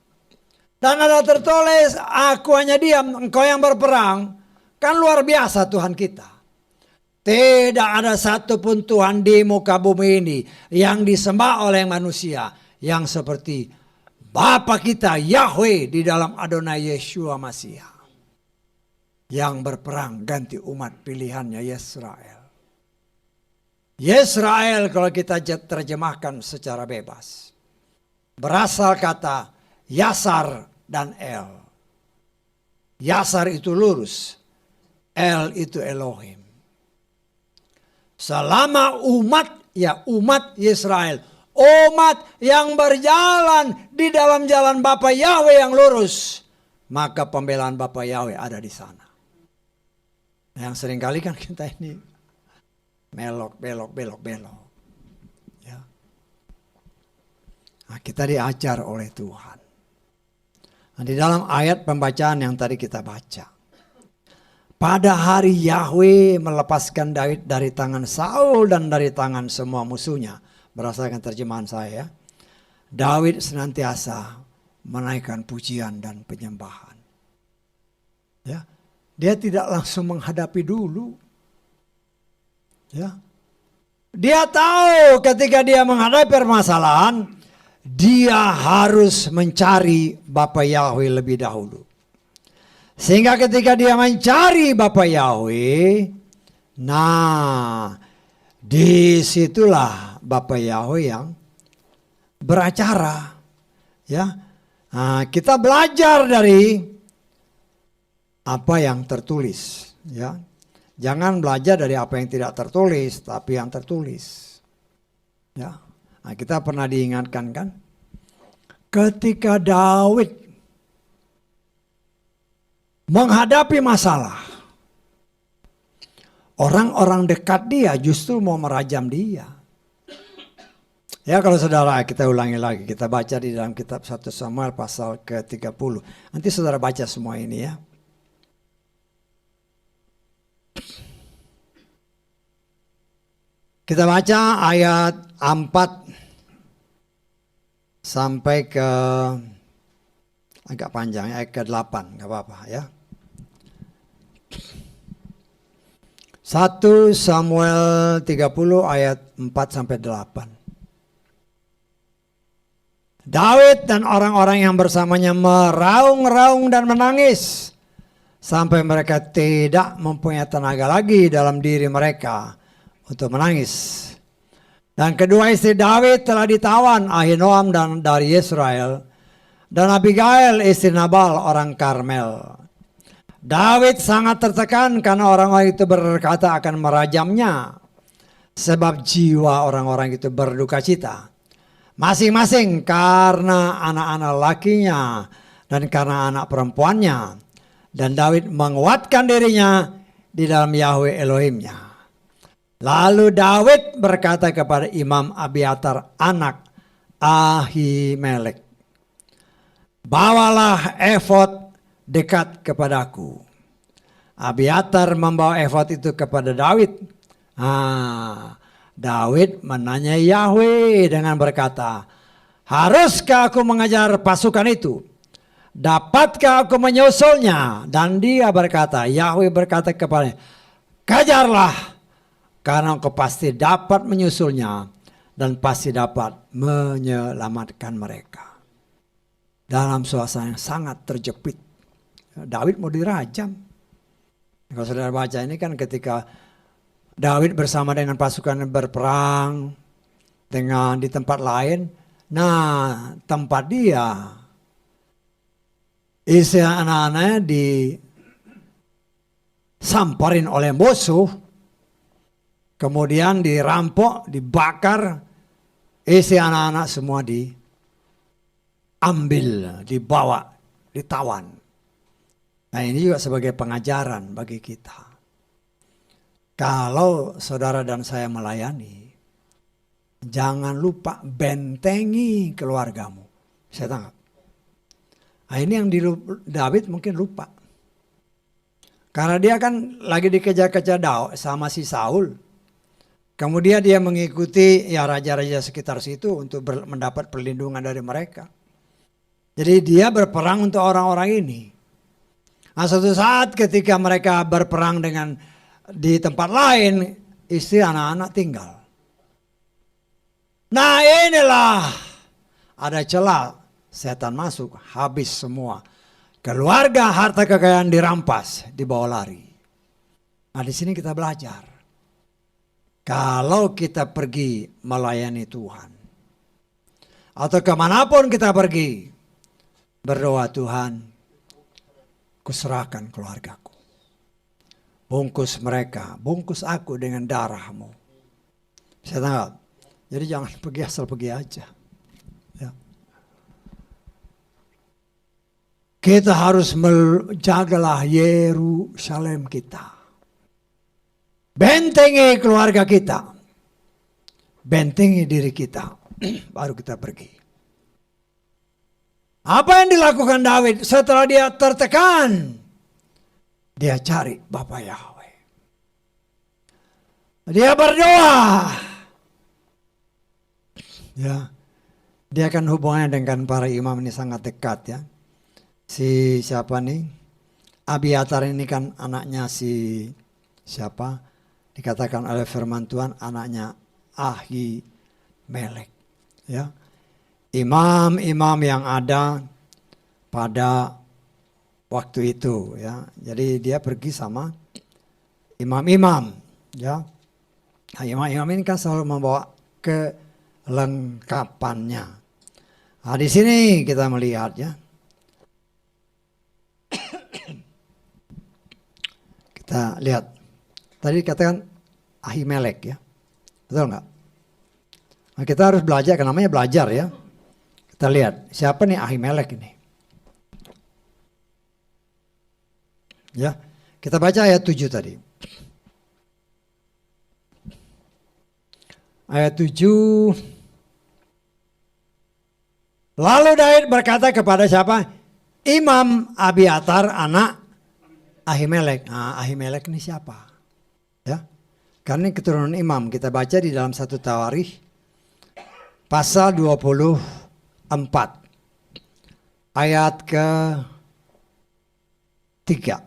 Dan ada tertulis, aku hanya diam, engkau yang berperang. Kan luar biasa Tuhan kita. Tidak ada satupun Tuhan di muka bumi ini yang disembah oleh manusia yang seperti Bapa kita Yahweh di dalam Adonai Yeshua Mashiach. Yang berperang ganti umat pilihannya Yesrael. Yesrael kalau kita terjemahkan secara bebas. Berasal kata Yasar dan El. Yasar itu lurus. El itu Elohim. Selama umat, ya umat Yesrael. Umat yang berjalan di dalam jalan Bapa Yahweh yang lurus, maka pembelaan Bapa Yahweh ada di sana. Yang seringkali kan kita ini belok. Ya. Nah, kita diajar oleh Tuhan. Nah, di dalam ayat pembacaan yang tadi kita baca. Pada hari Yahweh melepaskan Daud dari tangan Saul dan dari tangan semua musuhnya. Berdasarkan terjemahan saya. Daud senantiasa menaikkan pujian dan penyembahan. Ya. Dia tidak langsung menghadapi dulu. Ya. Dia tahu ketika dia menghadapi permasalahan, dia harus mencari Bapa Yahweh lebih dahulu. Sehingga ketika dia mencari Bapa Yahweh, nah disitulah Bapa Yahweh yang beracara. Ya, nah, kita belajar dari apa yang tertulis. Ya, jangan belajar dari apa yang tidak tertulis, tapi yang tertulis. Ya, nah, kita pernah diingatkan kan, ketika Daud menghadapi masalah, orang-orang dekat dia justru mau merajam dia. Ya, kalau saudara, kita ulangi lagi, kita baca di dalam kitab 1 Samuel pasal ke-30. Nanti saudara baca semua ini ya. Kita baca ayat 4 sampai ke agak panjang ya, ayat ke-8, gak apa-apa ya. 1 Samuel 30 ayat 4 sampai 8. Daud dan orang-orang yang bersamanya meraung-raung dan menangis sampai mereka tidak mempunyai tenaga lagi dalam diri mereka untuk menangis. Dan kedua istri Daud telah ditawan, Ahinoam dan dari Israel, dan Abigail istri Nabal orang Karmel. Daud sangat tertekan karena orang-orang itu berkata akan merajamnya, sebab jiwa orang-orang itu berduka cita. Masing-masing karena anak-anak lakinya dan karena anak perempuannya. Dan Daud menguatkan dirinya di dalam Yahweh Elohimnya. Lalu Daud berkata kepada Imam Abiatar anak Ahimelek, bawalah efod dekat kepadaku. Abiatar membawa efod itu kepada Daud. Daud menanya Yahweh dengan berkata, haruskah aku mengajar pasukan itu? Dapatkah aku menyusulnya? Dan dia berkata, Yahweh berkata kepadanya, kejarlah, karena engkau pasti dapat menyusulnya dan pasti dapat menyelamatkan mereka. Dalam suasana yang sangat terjepit, Daud mau dirajam. Kalau saudara baca ini kan ketika Daud bersama dengan pasukan berperang dengan di tempat lain. Nah, tempat dia isi anak-anaknya disamperin oleh musuh, kemudian dirampok, dibakar, isi anak-anak semua diambil, dibawa, ditawan. Nah, ini juga sebagai pengajaran bagi kita. Kalau saudara dan saya melayani, jangan lupa bentengi keluargamu. Saya tangkap. Nah, ini yang Daud mungkin lupa. Karena dia kan lagi dikejar-kejar sama si Saul. Kemudian dia mengikuti ya raja-raja sekitar situ untuk mendapat perlindungan dari mereka. Jadi dia berperang untuk orang-orang ini. Nah, suatu saat ketika mereka berperang di tempat lain, istri anak-anak tinggal. Nah, inilah ada celah, setan masuk, habis semua. Keluarga, harta kekayaan dirampas, dibawa lari. Nah, di sini kita belajar. Kalau kita pergi melayani Tuhan, atau kemanapun kita pergi, berdoa, Tuhan, kuserahkan keluargaku. Bungkus mereka, bungkus aku dengan darah-Mu. Saya tangkap. Jadi jangan pergi asal pergi aja. Ya. Kita harus menjagalah Yerusalem kita. bentengi keluarga kita, bentengi diri kita, baru kita pergi. Apa yang dilakukan Daud setelah dia tertekan? Dia cari Bapa Yahweh. Dia berdoa. Ya, dia kan hubungannya dengan para imam ini sangat dekat ya. Si siapa nih? Abiatar ini kan anaknya si siapa? Dikatakan oleh firman Tuhan anaknya Ahimelek. Ya, imam-imam yang ada pada waktu itu ya. Jadi dia pergi sama imam-imam ya. Nah, imam-imam ini kan selalu membawa kelengkapannya. Nah, di sini kita melihat ya. Kita lihat. Tadi dikatakan Ahimelek ya. Betul enggak? Nah, kita harus belajar, kan namanya belajar ya. Kita lihat siapa nih Ahimelek ini. Ya, kita baca ayat 7 tadi. Ayat 7. Lalu Daud berkata kepada siapa? Imam Abiatar anak Ahimelek. Nah, Ahimelek ini siapa? Ya. Karena ini keturunan imam. Kita baca di dalam 1 Tawarikh pasal 24 ayat ke 3.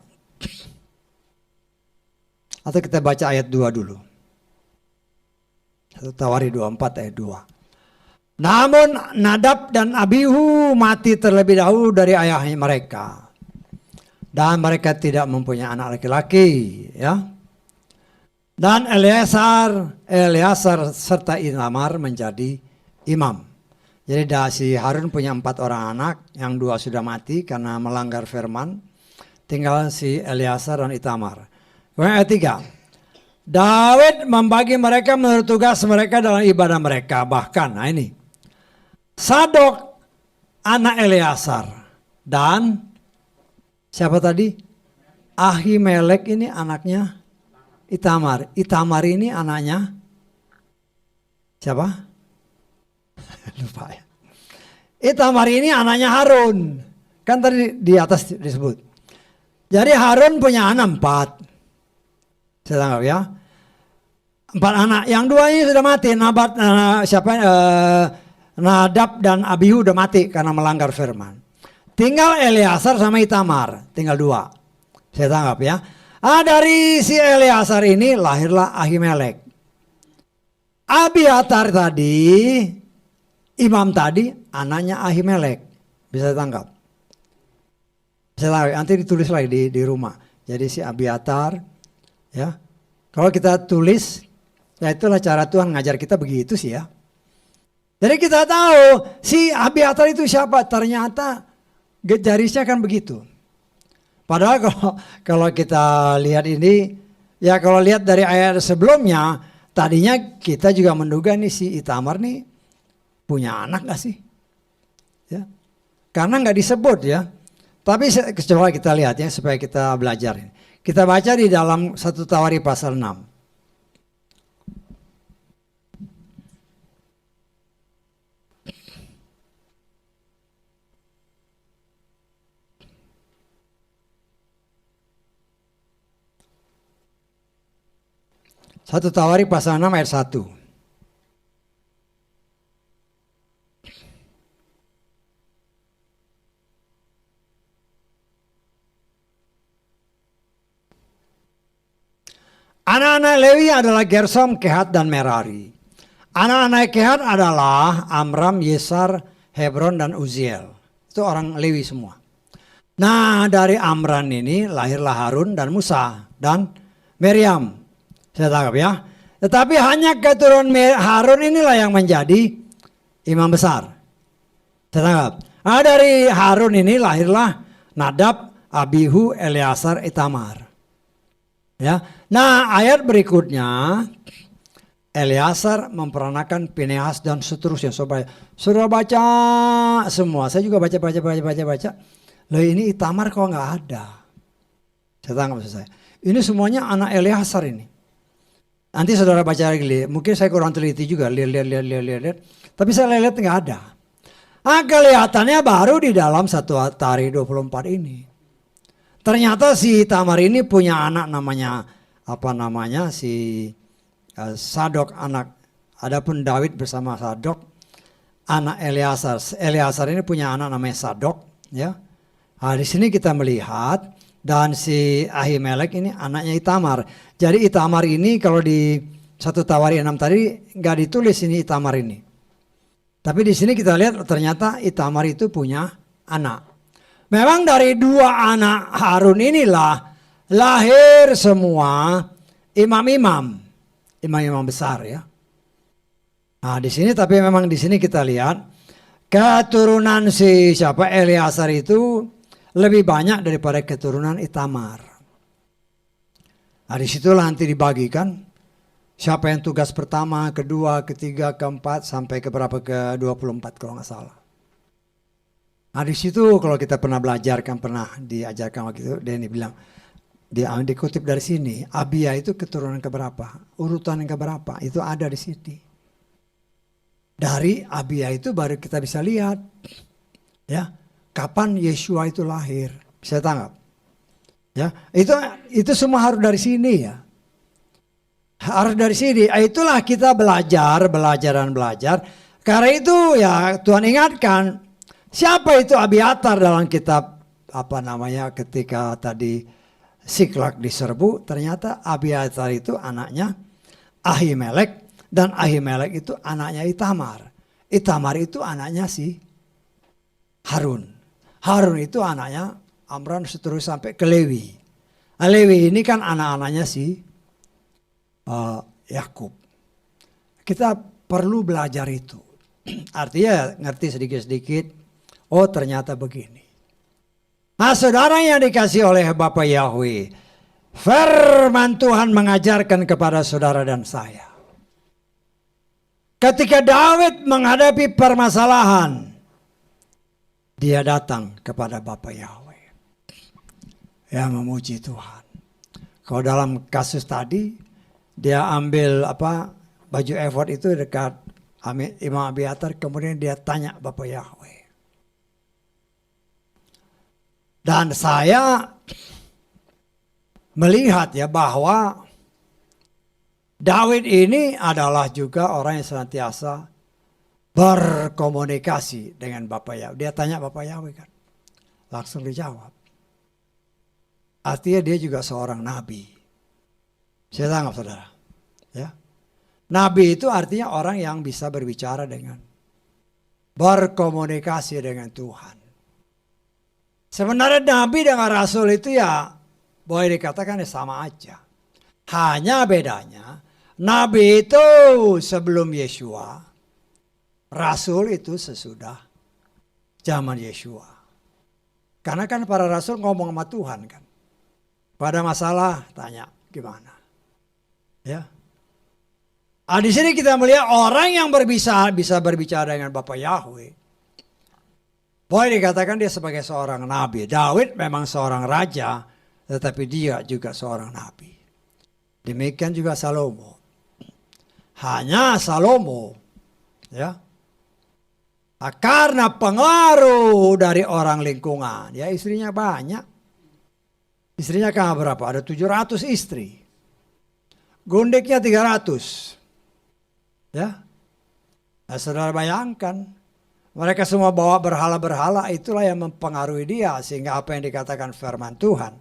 Atau kita baca ayat 2 dulu. 1 Tawarikh 24 ayat 2. Namun Nadab dan Abihu mati terlebih dahulu dari ayahnya mereka. Dan mereka tidak mempunyai anak laki-laki. Ya. Dan Eleazar serta Itamar menjadi imam. Jadi si Harun punya 4 orang anak. Yang 2 sudah mati karena melanggar firman. Tinggal si Eleazar dan Itamar. Kemudian ayat 3. Daud membagi mereka menurut tugas mereka dalam ibadah mereka. Bahkan, nah ini. Sadok anak Eleazar. Dan siapa tadi? Ahimelek ini anaknya Itamar. Itamar ini anaknya siapa? Lupa ya. Itamar ini anaknya Harun. Kan tadi di atas disebut. Jadi Harun punya anak 4. Saya tangkap ya. 4 anak. Yang 2 ini sudah mati. Nadab dan Abihu udah mati karena melanggar firman. Tinggal Eleazar sama Itamar. Tinggal 2. Saya tangkap ya. Dari si Eleazar ini lahirlah Ahimelek. Abiatar tadi, imam tadi, anaknya Ahimelek. Bisa ditangkap. Nanti ditulis lagi di rumah. Jadi si Abiatar, ya. Kalau kita tulis, ya itulah cara Tuhan ngajar kita begitu sih ya. Jadi kita tahu si Abiatar itu siapa. Ternyata garisnya kan begitu. Padahal kalau kita lihat ini, ya kalau lihat dari ayat sebelumnya, tadinya kita juga menduga nih si Itamar nih punya anak gak sih? Ya, karena nggak disebut ya. Tapi coba kita lihat ya supaya kita belajar. Kita baca di dalam 1 Tawarikh pasal 6. Satu Tawarikh pasal 6 ayat 1. Anak-anak Lewi adalah Gersom, Kehat, dan Merari. Anak-anak Kehat adalah Amram, Yesar, Hebron, dan Uziel. Itu orang Lewi semua. Nah dari Amram ini lahirlah Harun dan Musa dan Miriam. Saya tangkap ya. Tetapi hanya keturunan Harun inilah yang menjadi imam besar. Saya tangkap. Nah dari Harun ini lahirlah Nadab, Abihu, Eleazar, Itamar. Ya. Nah ayat berikutnya Eleazar memperanakan Pinehas dan seterusnya. Sudah baca semua. Saya juga baca. Loh ini Itamar kok nggak ada. Saya tangkap maksud saya. Ini semuanya anak Eleazar ini. Nanti saudara baca lagi, mungkin saya kurang teliti juga, lihat. Tapi saya lihat nggak ada. Kelihatannya baru di dalam 1 Tari 24 ini. Ternyata si Tamar ini punya anak namanya, si Sadok anak. Adapun Daud bersama Sadok, anak Eleazar. Eleazar ini punya anak namanya Sadok, ya. Nah, di sini kita melihat dan si Ahimelek ini anaknya Itamar. Jadi Itamar ini kalau di 1 Tawari 6 tadi nggak ditulis ini Itamar ini. Tapi di sini kita lihat ternyata Itamar itu punya anak. Memang dari 2 anak Harun inilah lahir semua imam-imam besar ya. Nah, di sini tapi memang di sini kita lihat keturunan si Eleazar itu lebih banyak daripada keturunan Itamar. Nah, disitulah nanti dibagikan siapa yang tugas pertama, kedua, ketiga, keempat sampai ke berapa, ke 24 kalau nggak salah. Nah, di situ kalau kita pernah belajar kan pernah diajarkan waktu itu, Denny bilang dikutip dari sini, Abia itu keturunan keberapa, urutan yang keberapa, itu ada di sini. Dari Abia itu baru kita bisa lihat, ya. Kapan Yeshua itu lahir? Bisa tangkap? Ya, itu semua harus dari sini ya. Harus dari sini. Itulah kita belajar. Karena itu ya Tuhan ingatkan, siapa itu Abiatar dalam kitab ketika tadi Siklak diserbu, ternyata Abiatar itu anaknya Ahimelek dan Ahimelek itu anaknya Itamar. Itamar itu anaknya si Harun. Harun itu anaknya Amram seterusnya sampai ke Lewi. Lewi ini kan anak-anaknya si Yakub. Kita perlu belajar itu. Artinya ngerti sedikit-sedikit. Oh ternyata begini. Nah saudara yang dikasih oleh Bapa Yahweh. Firman Tuhan mengajarkan kepada saudara dan saya. Ketika Daud menghadapi permasalahan. Dia datang kepada Bapa Yahweh. Ya memuji Tuhan. Kalau dalam kasus tadi, dia ambil baju efod itu dekat Imam Abiatar, kemudian dia tanya Bapa Yahweh. Dan saya melihat ya bahwa Daud ini adalah juga orang yang senantiasa berkomunikasi dengan Bapa Yahweh. Dia tanya Bapa Yahweh kan. Langsung dijawab. Artinya dia juga seorang nabi. Saya tangkap saudara. Ya. Nabi itu artinya orang yang bisa berbicara dengan, berkomunikasi dengan Tuhan. Sebenarnya nabi dengan rasul itu ya boleh dikatakan ya sama aja. Hanya bedanya nabi itu sebelum Yeshua, rasul itu sesudah zaman Yeshua. Karena kan para rasul ngomong sama Tuhan kan. Pada masalah tanya gimana. Ya. Di sini kita melihat orang yang bisa berbicara dengan Bapa Yahweh. Boleh dikatakan dia sebagai seorang nabi. Daud memang seorang raja, tetapi dia juga seorang nabi. Demikian juga Salomo. Hanya Salomo, ya, karena pengaruh dari orang lingkungan, ya istrinya banyak. Istrinya kan berapa? Ada 700 istri. Gundiknya 300. Ya. Nah, saudara bayangkan, mereka semua bawa berhala-berhala, itulah yang mempengaruhi dia sehingga apa yang dikatakan firman Tuhan.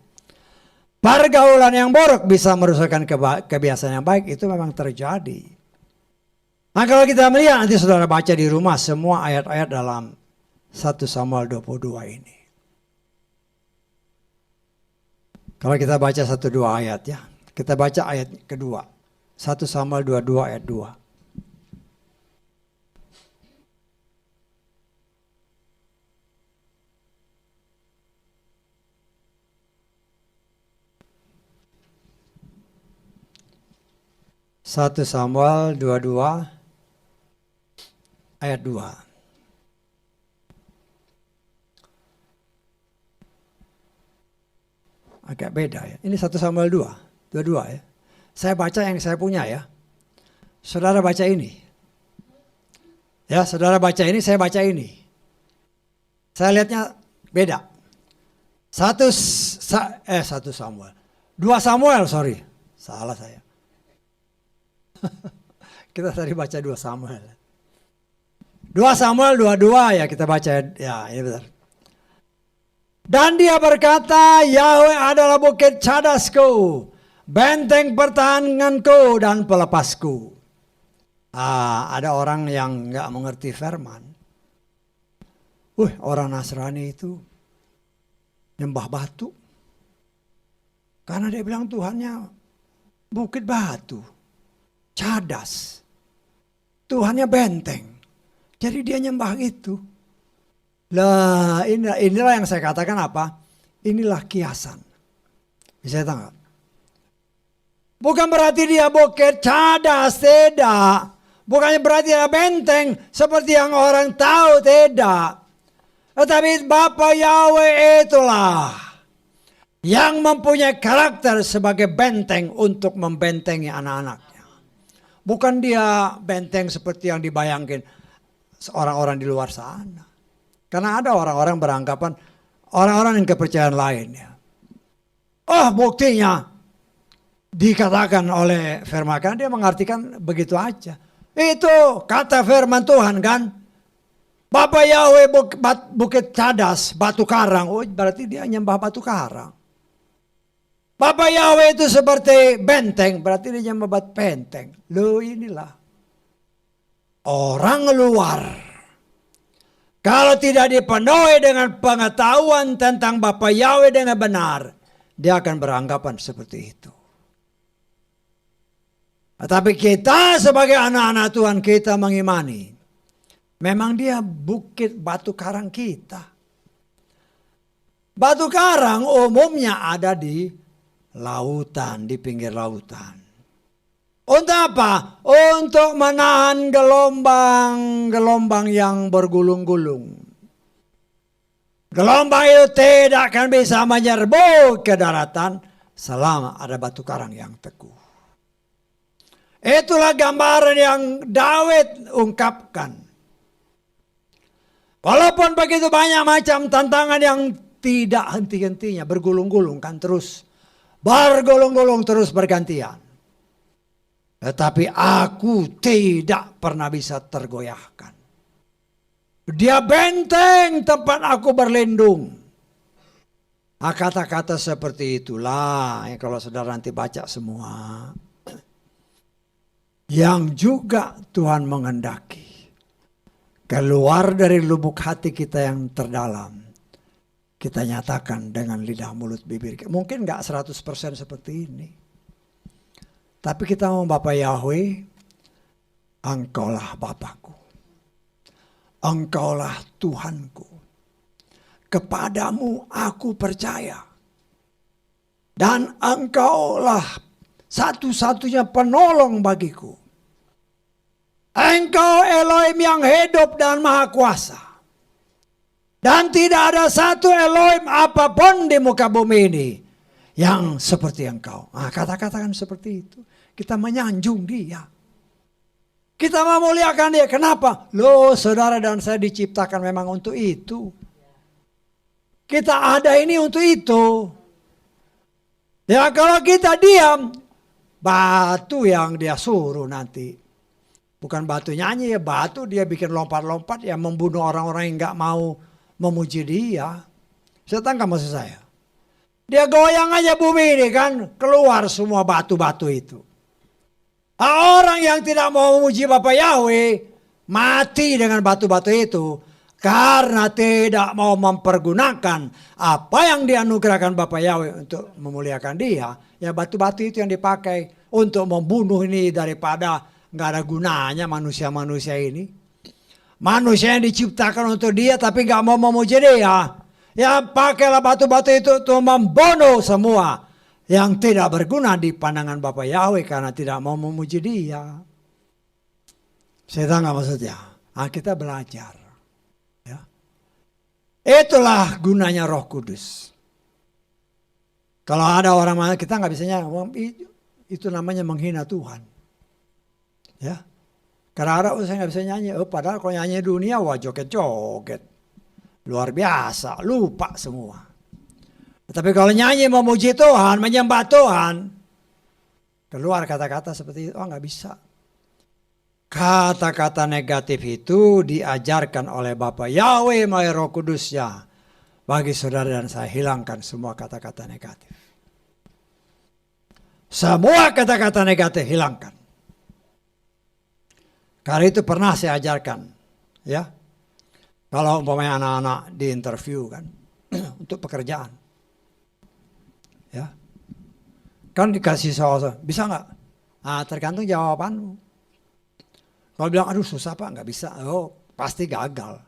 Pergaulan yang buruk bisa merusakkan kebiasaan yang baik, itu memang terjadi. Nah kalau kita melihat nanti saudara baca di rumah semua ayat-ayat dalam 1 Samuel 22 ini. Kalau kita baca 1-2 ayat ya. Kita baca ayat kedua. 1 Samuel 22 ayat 2. Satu Samuel 22 ayat 2. Agak beda ya. Ini 1 Samuel 22 ya. Saya baca yang saya punya ya. Saudara baca ini. Ya, saudara baca ini, saya baca ini. Saya lihatnya beda. Satu Samuel. 2 Samuel, sorry. Salah saya. Kita tadi baca 2 Samuel. 2 Samuel 22 ya kita baca. Ya, ini benar. Dan dia berkata, Yahweh adalah bukit cadasku, benteng pertahananku dan pelepasku. Ada orang yang nggak mengerti firman. Orang Nasrani itu nyembah batu. Karena dia bilang Tuhannya bukit batu, cadas. Tuhannya benteng. Jadi dia nyembah itu. Lah inilah yang saya katakan apa? Inilah kiasan. Bisa tangkap? Bukan berarti dia bukit cadas, tidak. Bukannya berarti dia benteng seperti yang orang tahu, tidak. Tetapi Bapa Yahweh itulah yang mempunyai karakter sebagai benteng untuk membentengi anak-anaknya. Bukan dia benteng seperti yang dibayangkan orang-orang di luar sana. Karena ada orang-orang beranggapan, orang-orang yang kepercayaan lainnya. Buktinya dikatakan oleh firman, kan dia mengartikan begitu aja. Itu kata firman Tuhan kan. Bapa Yahweh bukit cadas, batu karang. Berarti dia nyembah batu karang. Bapa Yahweh itu seperti benteng, berarti dia nyembah batu benteng. Loh inilah. Orang luar. Kalau tidak dipenuhi dengan pengetahuan tentang Bapa Yahweh dengan benar, dia akan beranggapan seperti itu. Tetapi kita sebagai anak-anak Tuhan, kita mengimani. Memang dia bukit batu karang kita. Batu karang umumnya ada di lautan, di pinggir lautan. Untuk apa? Untuk menahan gelombang-gelombang yang bergulung-gulung. Gelombang itu tidak akan bisa menyerbu ke daratan selama ada batu karang yang teguh. Itulah gambaran yang Daud ungkapkan. Walaupun begitu banyak macam tantangan yang tidak henti-hentinya, bergulung-gulung kan terus. Bergulung-gulung terus bergantian. Tetapi aku tidak pernah bisa tergoyahkan. Dia benteng tempat aku berlindung. Kata-kata seperti itulah kalau saudara nanti baca semua. Yang juga Tuhan menghendaki. Keluar dari lubuk hati kita yang terdalam. Kita nyatakan dengan lidah, mulut, bibir. Mungkin gak 100% seperti ini. Tapi kita mau Bapa Yahweh, Engkaulah Bapakku. Engkaulah Tuhanku. Kepadamu aku percaya. Dan Engkaulah satu-satunya penolong bagiku. Engkau Elohim yang hidup dan maha kuasa. Dan tidak ada satu Elohim apapun di muka bumi ini yang seperti Engkau. Kata-katakan seperti itu. Kita menyanjung dia. Kita memuliakan dia. Kenapa? Loh, saudara dan saya diciptakan memang untuk itu. Kita ada ini untuk itu. Ya kalau kita diam, batu yang dia suruh nanti. Bukan batu nyanyi ya, batu dia bikin lompat-lompat yang membunuh orang-orang yang gak mau memuji dia. Saya tangkap maksud saya. Dia goyang aja bumi ini kan, keluar semua batu-batu itu. Orang yang tidak mau memuji Bapa Yahweh mati dengan batu-batu itu karena tidak mau mempergunakan apa yang dianugerahkan Bapa Yahweh untuk memuliakan dia. Ya batu-batu itu yang dipakai untuk membunuh ini daripada nggak ada gunanya manusia-manusia ini. Manusia yang diciptakan untuk dia tapi nggak mau memuji dia. Ya pakailah batu-batu itu untuk membunuh semua yang tidak berguna di pandangan Bapa Yahweh karena tidak mau memuji dia. Saya tahu nggak maksudnya? Kita belajar. Ya. Itulah gunanya Roh Kudus. Kalau ada orang kita nggak bisa ngomong, itu namanya menghina Tuhan. Ya, kadang-kadang saya nggak bisa nyanyi. Padahal kalau nyanyi dunia, wah joget-joget, luar biasa, lupa semua. Tapi kalau nyanyi memuji Tuhan, menyembah Tuhan, keluar kata-kata seperti itu, nggak bisa. Kata-kata negatif itu diajarkan oleh Bapa Yahweh melalui Roh Kudus-Nya. Bagi saudara dan saya, hilangkan semua kata-kata negatif. Semua kata-kata negatif hilangkan. Karena itu pernah saya ajarkan, ya. Kalau umpamanya anak-anak di interview kan, untuk pekerjaan, ya, kan dikasih soal, bisa nggak? Nah, tergantung jawabanmu. Kalau bilang, aduh susah Pak, nggak bisa, pasti gagal.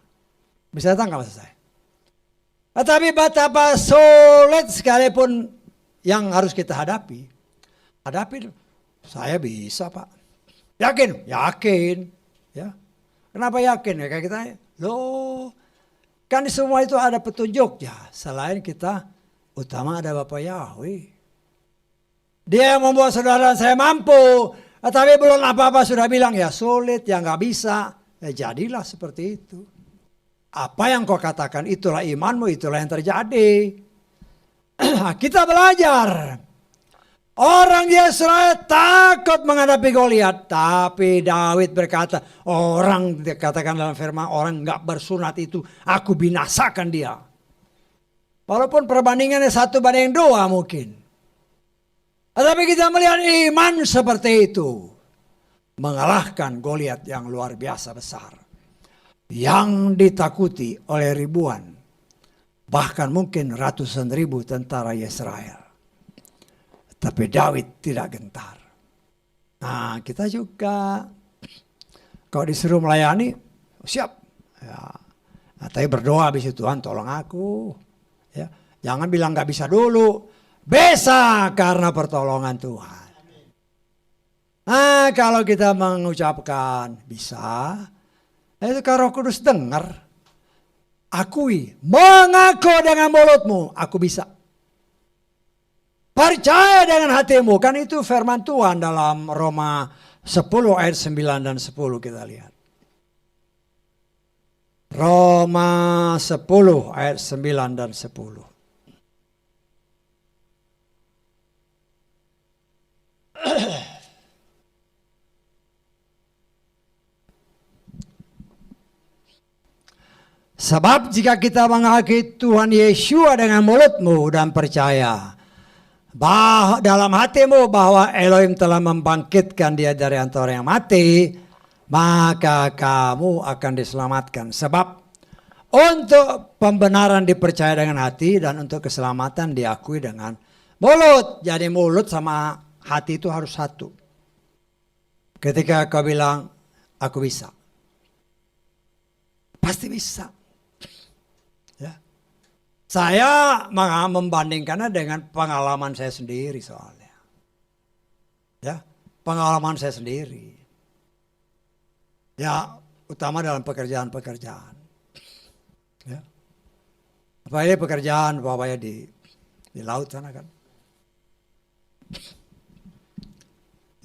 Bisa datang nggak maksud saya? Tetapi betapa sulit sekalipun yang harus kita hadapi, saya bisa Pak. Yakin? Yakin. Ya. Kenapa yakin? Ya kayak kita, loh, kan di semua itu ada petunjuk. Ya, selain kita, utama ada Bapak Yahweh. Dia yang membuat saudara saya mampu, tapi belum apa-apa sudah bilang, ya sulit, ya nggak bisa. Ya jadilah seperti itu. Apa yang kau katakan, itulah imanmu, itulah yang terjadi. Kita belajar. Orang Israel takut menghadapi Goliat, tapi Daud berkata, orang dikatakan dalam firman, orang nggak bersunat itu, aku binasakan dia. Walaupun perbandingannya 1:2 mungkin. Tapi kita melihat iman seperti itu, mengalahkan Goliat yang luar biasa besar, yang ditakuti oleh ribuan, bahkan mungkin ratusan ribu tentara Israel. Tapi Daud tidak gentar. Nah, kita juga kalau disuruh melayani, siap. Ya. Nah, tapi berdoa habis itu, Tuhan tolong aku. Ya. Jangan bilang gak bisa dulu. Bisa karena pertolongan Tuhan. Nah, kalau kita mengucapkan bisa, itu kalau Roh Kudus dengar, akui, mengaku dengan mulutmu, aku bisa. Percaya dengan hatimu. Kan itu firman Tuhan dalam Roma 10 ayat 9 dan 10 kita lihat. Roma 10 ayat 9 dan 10. Sebab jika kita mengakui Tuhan Yeshua dengan mulutmu dan percaya dalam hatimu bahwa Elohim telah membangkitkan dia dari antara yang mati, maka kamu akan diselamatkan. Sebab untuk pembenaran dipercaya dengan hati dan untuk keselamatan diakui dengan mulut. Jadi mulut sama hati itu harus satu. Ketika kau bilang, aku bisa, pasti bisa. Saya membandingkannya dengan pengalaman saya sendiri soalnya. Ya, pengalaman saya sendiri. Ya, utama dalam pekerjaan-pekerjaan. Ya. Apa ini pekerjaan bapaknya di laut sana kan.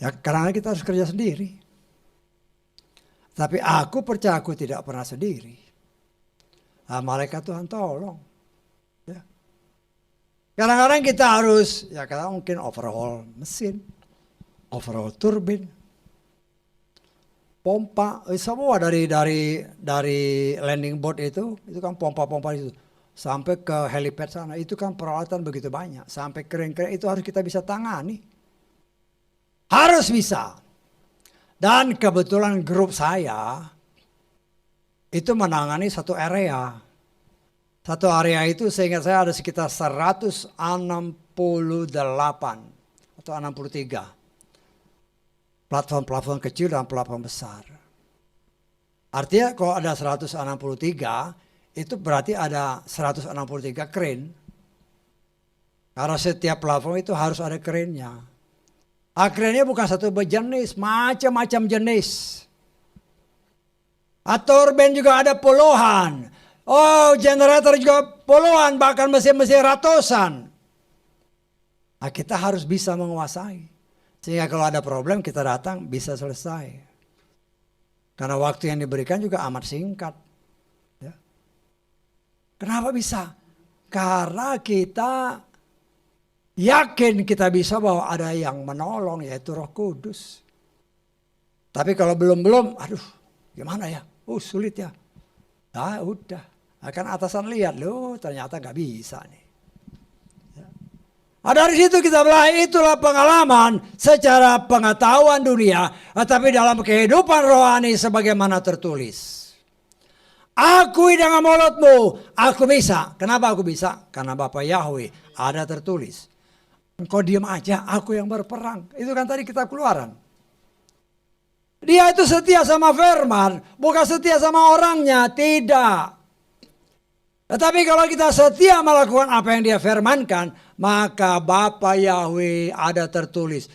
Ya, karena kita harus kerja sendiri. Tapi aku percaya aku tidak pernah sendiri. Nah, malaikat Tuhan tolong. Kadang-kadang kita harus, ya kadang mungkin overhaul mesin, overhaul turbin, pompa, semua dari landing board itu kan pompa-pompa itu sampai ke helipad sana, itu kan peralatan begitu banyak, sampai keren-keren itu harus kita bisa tangani, harus bisa. Dan kebetulan grup saya itu menangani satu area. Satu area itu seingat saya ada sekitar 168 atau 63. Platform-platform kecil dan platform besar. Artinya kalau ada 163 itu berarti ada 163 kren. Karena setiap platform itu harus ada kerennya. Krennya bukan satu jenis, macam-macam jenis. Turbin juga ada puluhan. Generator juga puluhan, bahkan mesin-mesin ratusan. Nah, kita harus bisa menguasai. Sehingga kalau ada problem kita datang bisa selesai. Karena waktu yang diberikan juga amat singkat. Ya. Kenapa bisa? Karena kita yakin kita bisa bahwa ada yang menolong, yaitu Roh Kudus. Tapi kalau belum, aduh gimana ya? Sulit ya. Nah udah. Akan atasan lihat, loh ternyata gak bisa nih. Dari situ kita belajar, itulah pengalaman secara pengetahuan dunia, tapi dalam kehidupan rohani sebagaimana tertulis. Akui dengan mulutmu, aku bisa. Kenapa aku bisa? Karena Bapa Yahweh ada tertulis. Engkau diam aja, aku yang berperang. Itu kan tadi kitab Keluaran. Dia itu setia sama firman, bukan setia sama orangnya, tidak. Tetapi kalau kita setia melakukan apa yang dia firmankan, maka Bapa Yahweh ada tertulis.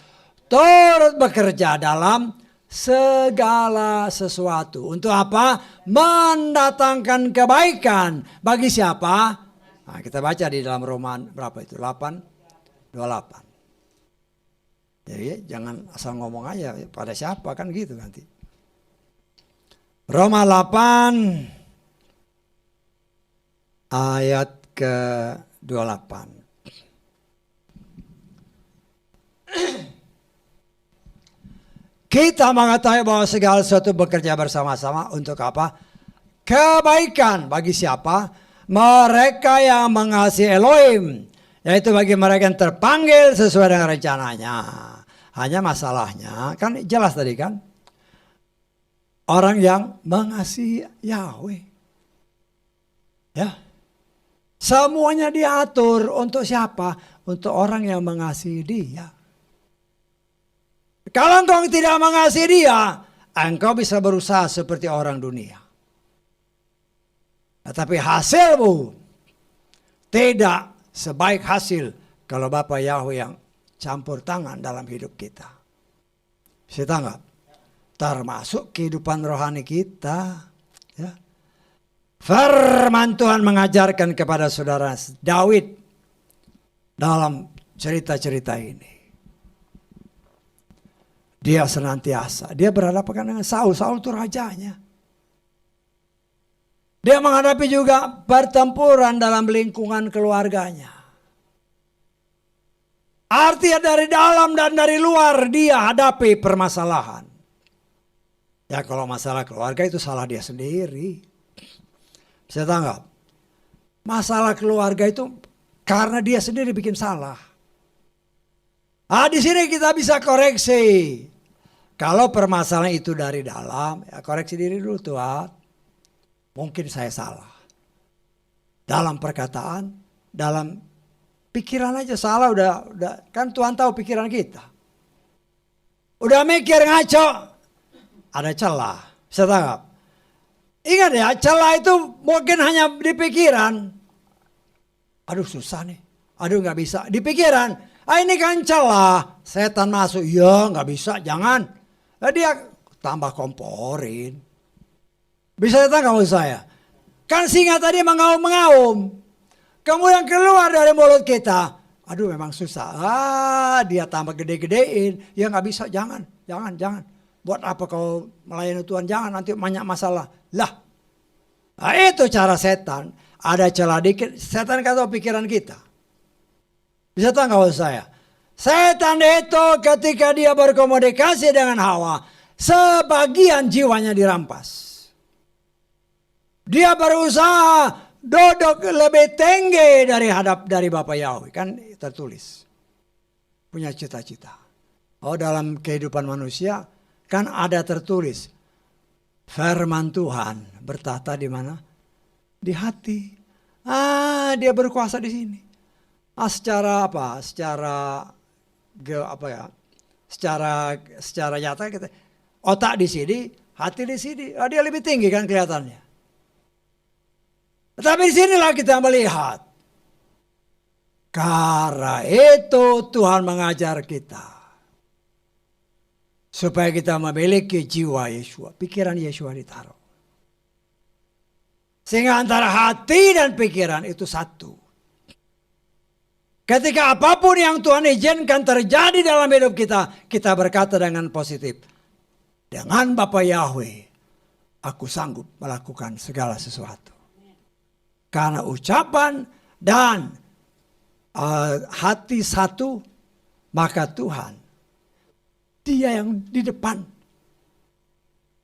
Turut bekerja dalam segala sesuatu. Untuk apa? Mendatangkan kebaikan. Bagi siapa? Nah, kita baca di dalam Roman berapa itu? 8:28. Jadi jangan asal ngomong aja pada siapa kan gitu nanti. Roma 8 ayat ke-28. Kita mengetahui bahwa segala sesuatu bekerja bersama-sama untuk apa? Kebaikan. Bagi siapa? Mereka yang mengasihi Elohim. Yaitu bagi mereka yang terpanggil sesuai dengan rencananya. Hanya masalahnya, kan jelas tadi kan? Orang yang mengasihi Yahweh. Ya. Semuanya diatur untuk siapa? Untuk orang yang mengasihi dia. Kalau engkau tidak mengasihi dia, engkau bisa berusaha seperti orang dunia. Tetapi hasilmu tidak sebaik hasil kalau Bapa Yahweh yang campur tangan dalam hidup kita. Bisa tanggap? Termasuk kehidupan rohani kita. Ya. Firman Tuhan mengajarkan kepada saudara Daud dalam cerita-cerita ini. Dia senantiasa, dia berhadapan dengan Saul. Saul itu rajanya. Dia menghadapi juga pertempuran dalam lingkungan keluarganya. Artinya dari dalam dan dari luar dia hadapi permasalahan. Ya kalau masalah keluarga itu salah dia sendiri. Saya tanggap. Masalah keluarga itu karena dia sendiri bikin salah. Di sini kita bisa koreksi. Kalau permasalahan itu dari dalam, ya koreksi diri dulu Tuhan. Mungkin saya salah. Dalam perkataan, dalam pikiran aja salah udah kan Tuhan tahu pikiran kita. Udah mikir ngaco, ada celah. Bisa tanggap. Ingat ya, celah itu mungkin hanya di pikiran. Aduh susah nih. Aduh nggak bisa. Di pikiran. Ini kan celah. Setan masuk. Ya nggak bisa. Jangan. Dia tambah komporin. Bisa datang kamu saya. Kan singa tadi mengaum-mengaum. Kemudian keluar dari mulut kita. Aduh memang susah. Dia tambah gede-gedein. Ya nggak bisa. Jangan. Buat apa kau melayani Tuhan? Jangan nanti banyak masalah. Lah. Nah, itu cara setan. Ada celah dikit. Setan kan tahu pikiran kita. Bisa tahu nggak saya? Setan itu ketika dia berkomunikasi dengan Hawa, sebagian jiwanya dirampas. Dia berusaha duduk lebih tinggi dari Bapa Yahweh. Kan tertulis. Punya cita-cita. Dalam kehidupan manusia kan ada tertulis. Firman Tuhan bertata di mana? Di hati. Dia berkuasa di sini. Secara apa? Secara nyata kita otak di sini, hati di sini. Dia lebih tinggi kan kelihatannya. Tapi di sinilah kita melihat. Karena itu Tuhan mengajar kita. Supaya kita memiliki jiwa Yeshua. Pikiran Yeshua ditaruh. Sehingga antara hati dan pikiran itu satu. Ketika apapun yang Tuhan izinkan terjadi dalam hidup kita, kita berkata dengan positif, dengan Bapa Yahweh, aku sanggup melakukan segala sesuatu. Karena ucapan dan hati satu, maka Tuhan, Dia yang di depan.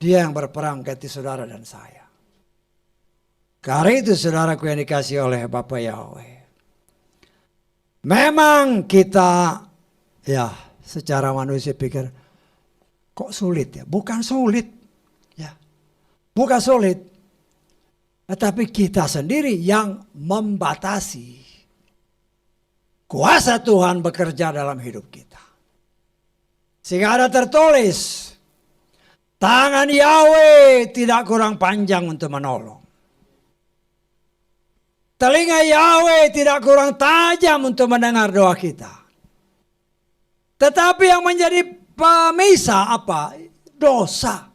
Dia yang berperang ganti saudara dan saya. Karena itu saudaraku yang dikasih oleh Bapa Yahweh. Memang kita ya secara manusia pikir kok sulit ya. Bukan sulit. Ya. Bukan sulit. Tetapi kita sendiri yang membatasi. Kuasa Tuhan bekerja dalam hidup kita. Sehingga ada tertulis. Tangan Yahweh tidak kurang panjang untuk menolong. Telinga Yahweh tidak kurang tajam untuk mendengar doa kita. Tetapi yang menjadi pemisah apa? Dosa.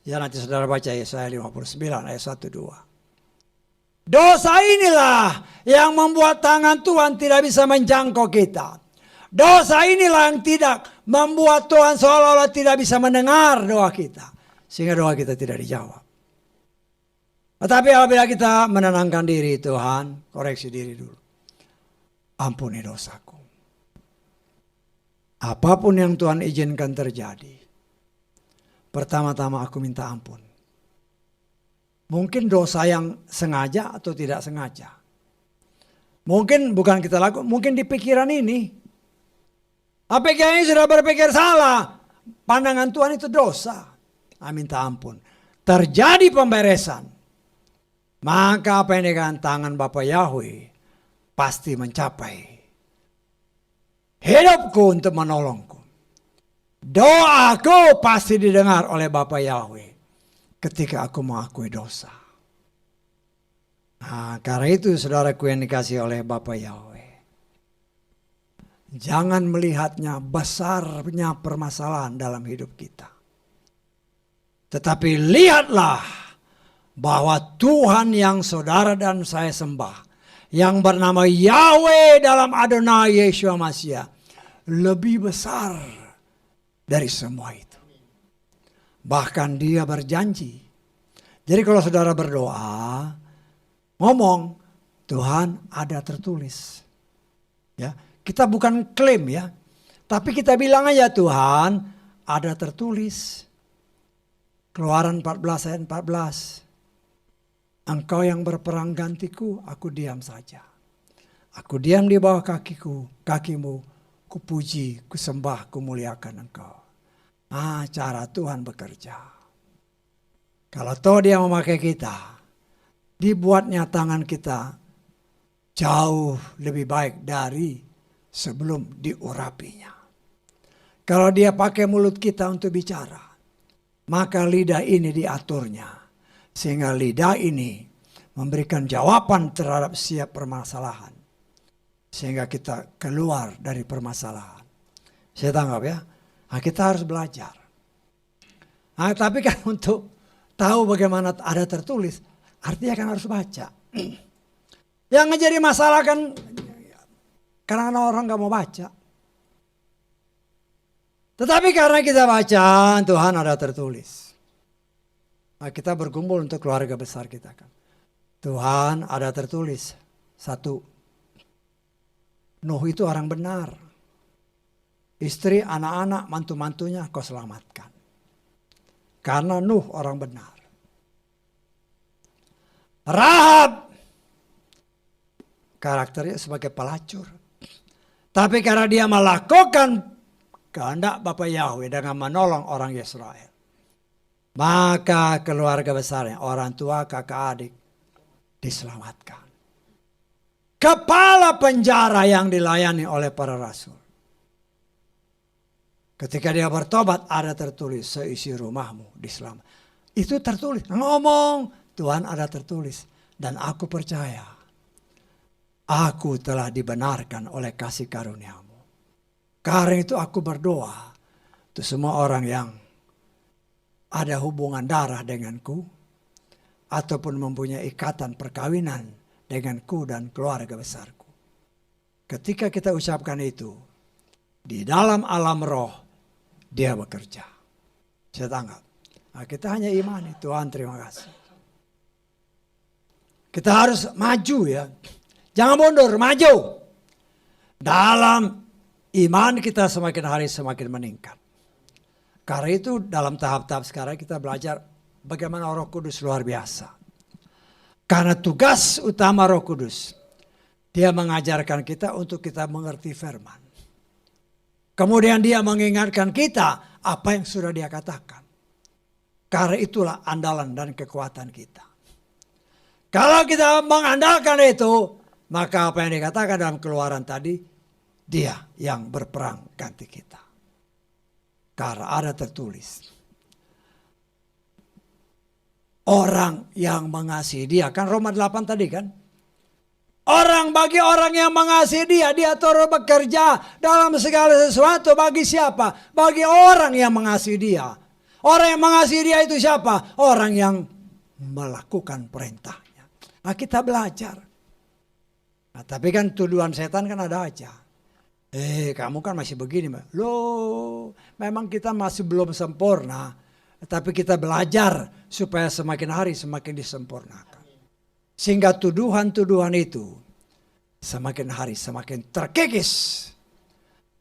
Ya nanti saudara baca Yesaya 59 ayat 1-2. Dosa inilah yang membuat tangan Tuhan tidak bisa menjangkau kita. Dosa inilah yang tidak membuat Tuhan seolah-olah tidak bisa mendengar doa kita. Sehingga doa kita tidak dijawab. Tetapi apabila kita menenangkan diri, Tuhan, koreksi diri dulu. Ampuni dosaku. Apapun yang Tuhan izinkan terjadi. Pertama-tama aku minta ampun. Mungkin dosa yang sengaja atau tidak sengaja. Mungkin bukan kita lakukan, mungkin di pikiran ini. Pikiran ini sudah berpikir salah. Pandangan Tuhan itu dosa. Minta ampun. Terjadi pemberesan. Maka apa yang dikatakan tangan Bapa Yahweh pasti mencapai hidupku untuk menolongku. Doaku pasti didengar oleh Bapa Yahweh ketika aku mengakui dosa. Nah, karena itu saudaraku yang dikasih oleh Bapa Yahweh. Jangan melihatnya besarnya permasalahan dalam hidup kita. Tetapi lihatlah bahwa Tuhan yang saudara dan saya sembah, yang bernama Yahweh dalam Adonai Yeshua Mashiach, lebih besar dari semua itu. Bahkan Dia berjanji. Jadi kalau saudara berdoa, ngomong, Tuhan ada tertulis. Ya, kita bukan klaim ya, tapi kita bilang aja Tuhan ada tertulis. Keluaran 14 ayat 14. Engkau yang berperang gantiku, aku diam saja. Aku diam di bawah kakimu, kupuji, kusembah, kumuliakan engkau. Cara Tuhan bekerja. Kalau toh Dia memakai kita, dibuatnya tangan kita jauh lebih baik dari sebelum diurapinya. Kalau Dia pakai mulut kita untuk bicara, maka lidah ini diaturnya. Sehingga lidah ini memberikan jawaban terhadap setiap permasalahan. Sehingga kita keluar dari permasalahan. Saya tanggap ya. Nah, kita harus belajar. Nah, tapi kan untuk tahu bagaimana ada tertulis, artinya kan harus baca. Yang menjadi masalah kan karena orang gak mau baca. Tetapi karena kita baca, Tuhan ada tertulis. Kita berkumpul untuk keluarga besar kita kan. Tuhan ada tertulis. 1. Nuh itu orang benar. Istri, anak-anak, mantu-mantunya kau selamatkan. Karena Nuh orang benar. Rahab. Karakternya sebagai pelacur. Tapi karena dia melakukan kehendak Bapa Yahweh dengan menolong orang Israel. Maka keluarga besarnya, orang tua, kakak, adik, diselamatkan. Kepala penjara yang dilayani oleh para rasul. Ketika dia bertobat, ada tertulis, seisi rumahmu diselamatkan. Itu tertulis, ngomong, Tuhan ada tertulis. Dan aku percaya, aku telah dibenarkan oleh kasih karuniamu. Karena itu aku berdoa, untuk semua orang yang ada hubungan darah denganku, ataupun mempunyai ikatan perkawinan denganku dan keluarga besarku. Ketika kita ucapkan itu, di dalam alam roh, dia bekerja. Saya tanggap. Nah, kita hanya imani, Tuhan terima kasih. Kita harus maju ya. Jangan mundur, maju. Dalam iman kita semakin hari semakin meningkat. Karena itu dalam tahap-tahap sekarang kita belajar bagaimana Roh Kudus luar biasa. Karena tugas utama Roh Kudus, dia mengajarkan kita untuk kita mengerti firman. Kemudian dia mengingatkan kita apa yang sudah dia katakan. Karena itulah andalan dan kekuatan kita. Kalau kita mengandalkan itu, maka apa yang dikatakan dalam Keluaran tadi, dia yang berperang ganti kita. Karena ada tertulis, orang yang mengasihi dia, kan Roma 8 tadi kan. Bagi orang yang mengasihi dia, dia turut bekerja dalam segala sesuatu bagi siapa? Bagi orang yang mengasihi dia. Orang yang mengasihi dia itu siapa? Orang yang melakukan perintahnya. Nah kita belajar. Nah, tapi kan tuduhan setan kan ada aja. Kamu kan masih begini. Loh, memang kita masih belum sempurna. Tapi kita belajar supaya semakin hari semakin disempurnakan. Sehingga tuduhan-tuduhan itu semakin hari semakin terkikis.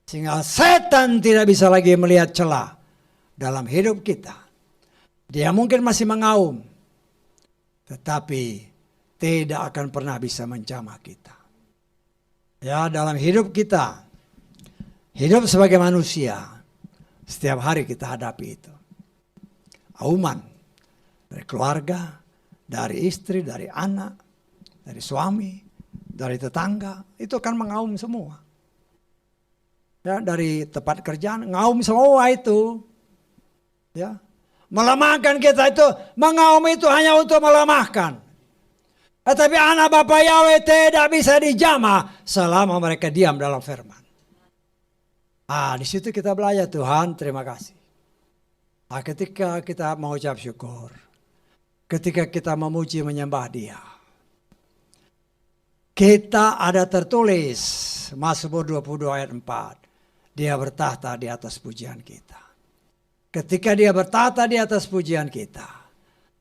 Sehingga setan tidak bisa lagi melihat celah dalam hidup kita. Dia mungkin masih mengaum. Tetapi tidak akan pernah bisa menjamah kita. Ya, dalam hidup kita, hidup sebagai manusia, setiap hari kita hadapi itu. Auman dari keluarga, dari istri, dari anak, dari suami, dari tetangga, itu kan mengaum semua. Ya, dari tempat kerjaan, ngaum semua itu. Ya, melemahkan kita itu, mengaum itu hanya untuk melemahkan. Tetapi anak Bapa Yahweh tidak bisa dijamah selama mereka diam dalam firman. Di situ kita belajar, Tuhan terima kasih. Ketika kita mengucap syukur, ketika kita memuji menyembah Dia, kita ada tertulis Mazmur 22 ayat 4, Dia bertahta di atas pujian kita. Ketika Dia bertahta di atas pujian kita,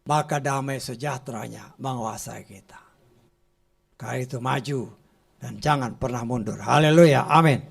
maka damai sejahteranya menguasai kita. Karena itu maju dan jangan pernah mundur. Haleluya, amin.